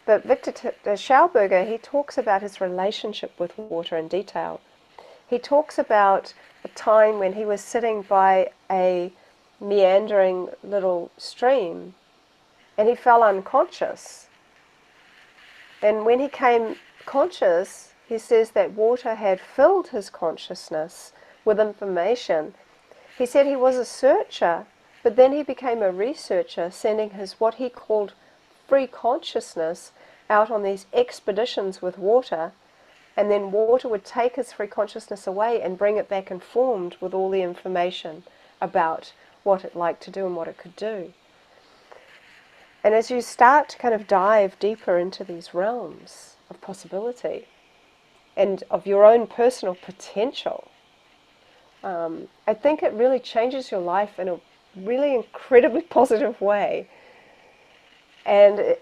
But Victor Schauberger, he talks about his relationship with water in detail. He talks about a time when he was sitting by a meandering little stream and he fell unconscious. And when he came conscious, he says that water had filled his consciousness with information. He said he was a searcher, but then he became a researcher, sending his what he called free consciousness out on these expeditions with water, and then water would take his free consciousness away and bring it back informed with all the information about what it liked to do and what it could do. And as you start to kind of dive deeper into these realms of possibility and of your own personal potential, I think it really changes your life in really incredibly positive way. And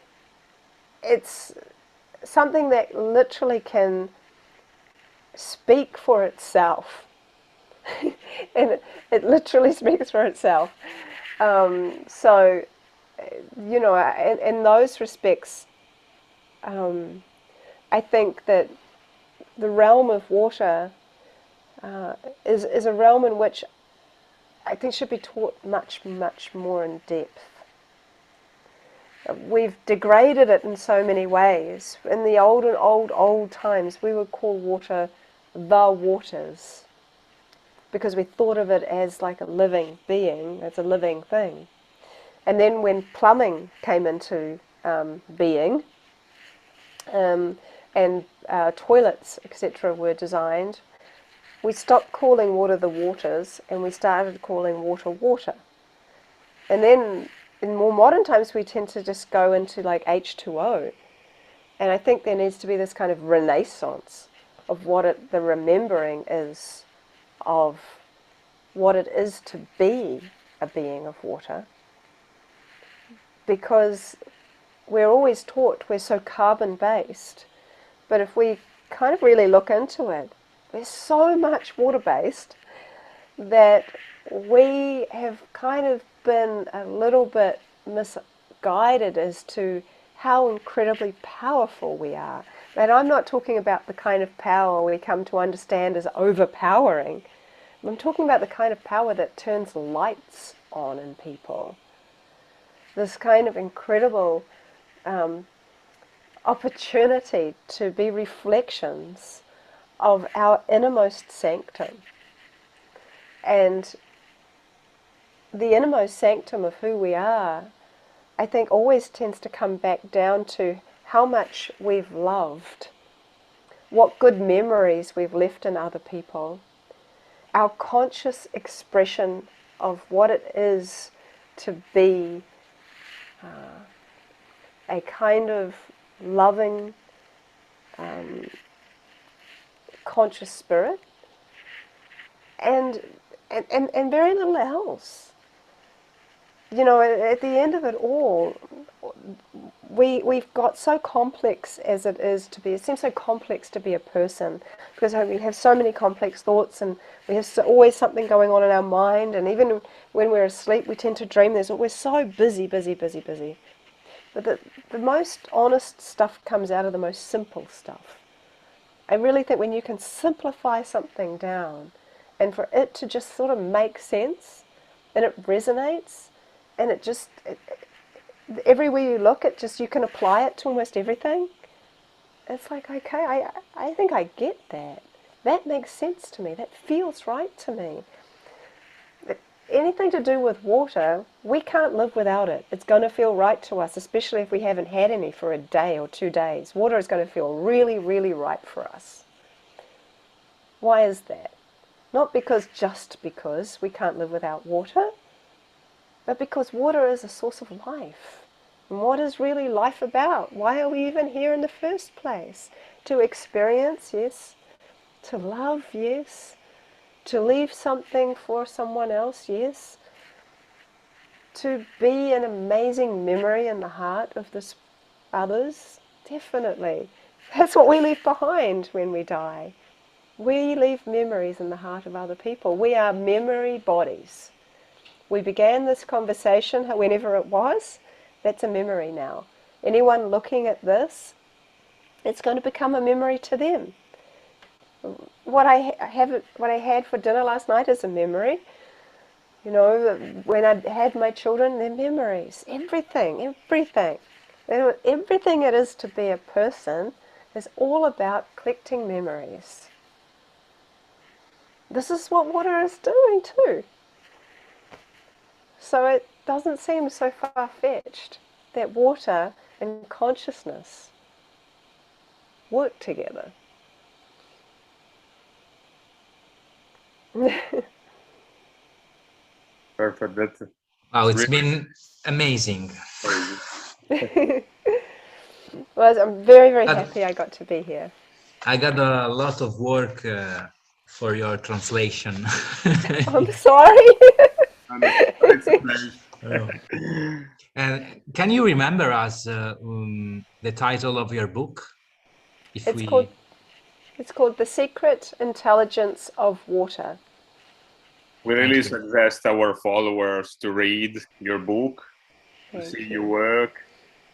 it's something that literally can speak for itself. And it literally speaks for itself. So, you know, in those respects, I think that the realm of water is a realm in which I think should be taught much, much more in depth. We've degraded it in so many ways. In the old times, we would call water the waters, because we thought of it as like a living being, as a living thing. And then when plumbing came into being, and toilets, etc., were designed, we stopped calling water the waters and we started calling water water. And then in more modern times we tend to just go into like H2O. And I think there needs to be this kind of renaissance of what the remembering is of what it is to be a being of water. Because we're always taught we're so carbon-based, but if we kind of really look into it, we're so much water-based that we have kind of been a little bit misguided as to how incredibly powerful we are. And I'm not talking about the kind of power we come to understand as overpowering. I'm talking about the kind of power that turns lights on in people. This kind of incredible opportunity to be reflections of our innermost sanctum. And the innermost sanctum of who we are, I think, always tends to come back down to how much we've loved, what good memories we've left in other people, our conscious expression of what it is to be a kind of loving, conscious spirit, and very little else. You know, at the end of it all, we've got so complex as it is to be. It seems so complex to be a person, because we have so many complex thoughts, and we have always something going on in our mind, and even when we're asleep we tend to dream. We're so busy. But the most honest stuff comes out of the most simple stuff. I really think when you can simplify something down, and for it to just sort of make sense, and it resonates, and it just, everywhere you look, you can apply it to almost everything. It's like, okay, I think I get that. That makes sense to me. That feels right to me. But anything to do with water, we can't live without it. It's going to feel right to us, especially if we haven't had any for a day or 2 days. Water is going to feel really, really right for us. Why is that? Not just because we can't live without water, but because water is a source of life. And what is really life about? Why are we even here in the first place? To experience, yes. To love, yes. To leave something for someone else, yes. To be an amazing memory in the heart of this others, definitely. That's what we leave behind when we die. We leave memories in the heart of other people. We are memory bodies. We began this conversation, whenever it was, that's a memory now. Anyone looking at this, it's going to become a memory to them. What I had for dinner last night is a memory. You know, when I had my children, they're memories. Everything it is to be a person is all about collecting memories. This is what water is doing too. So it doesn't seem so far-fetched that water and consciousness work together. Perfect. That's Wow, it's really been amazing. Well, I'm very, very happy I got to be here. I got a lot of work for your translation. I'm sorry. It's a pleasure. Oh. And can you remember us the title of your book? If It's called The Secret Intelligence of Water. We really suggest our followers to read your book, to Thank see you. your work,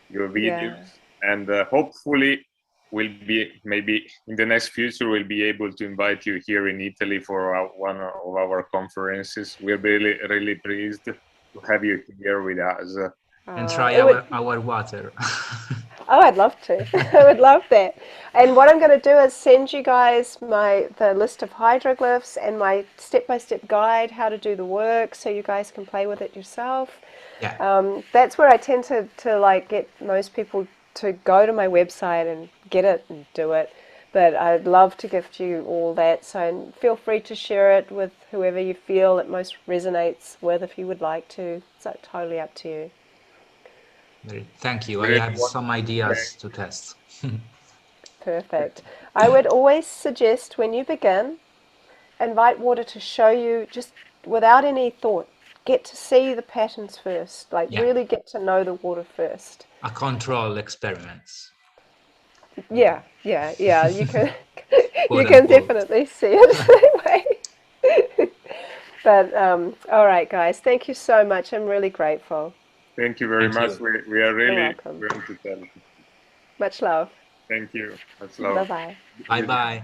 your videos, and hopefully we'll be, maybe in the next future, we'll be able to invite you here in Italy for one of our conferences. We're really, really pleased to have you here with us. and try our water. Oh, I'd love to. I would love that. And what I'm going to do is send you guys the list of hydroglyphs and my step-by-step guide how to do the work, so you guys can play with it yourself. Yeah. That's where I tend to like get most people to go to my website and get it and do it. But I'd love to gift you all that. So feel free to share it with whoever you feel it most resonates with, if you would like to. It's totally up to you. Thank you. I have some ideas to test. Perfect. I would always suggest when you begin, invite water to show you, just without any thought. Get to see the patterns first. Like really get to know the water first. A control experiments. Yeah. You can you can definitely see it that way. But all right, guys. Thank you so much. I'm really grateful. Thank you very much. We are really going to tell. Much love. Thank you. Much love. Bye-bye. Bye-bye.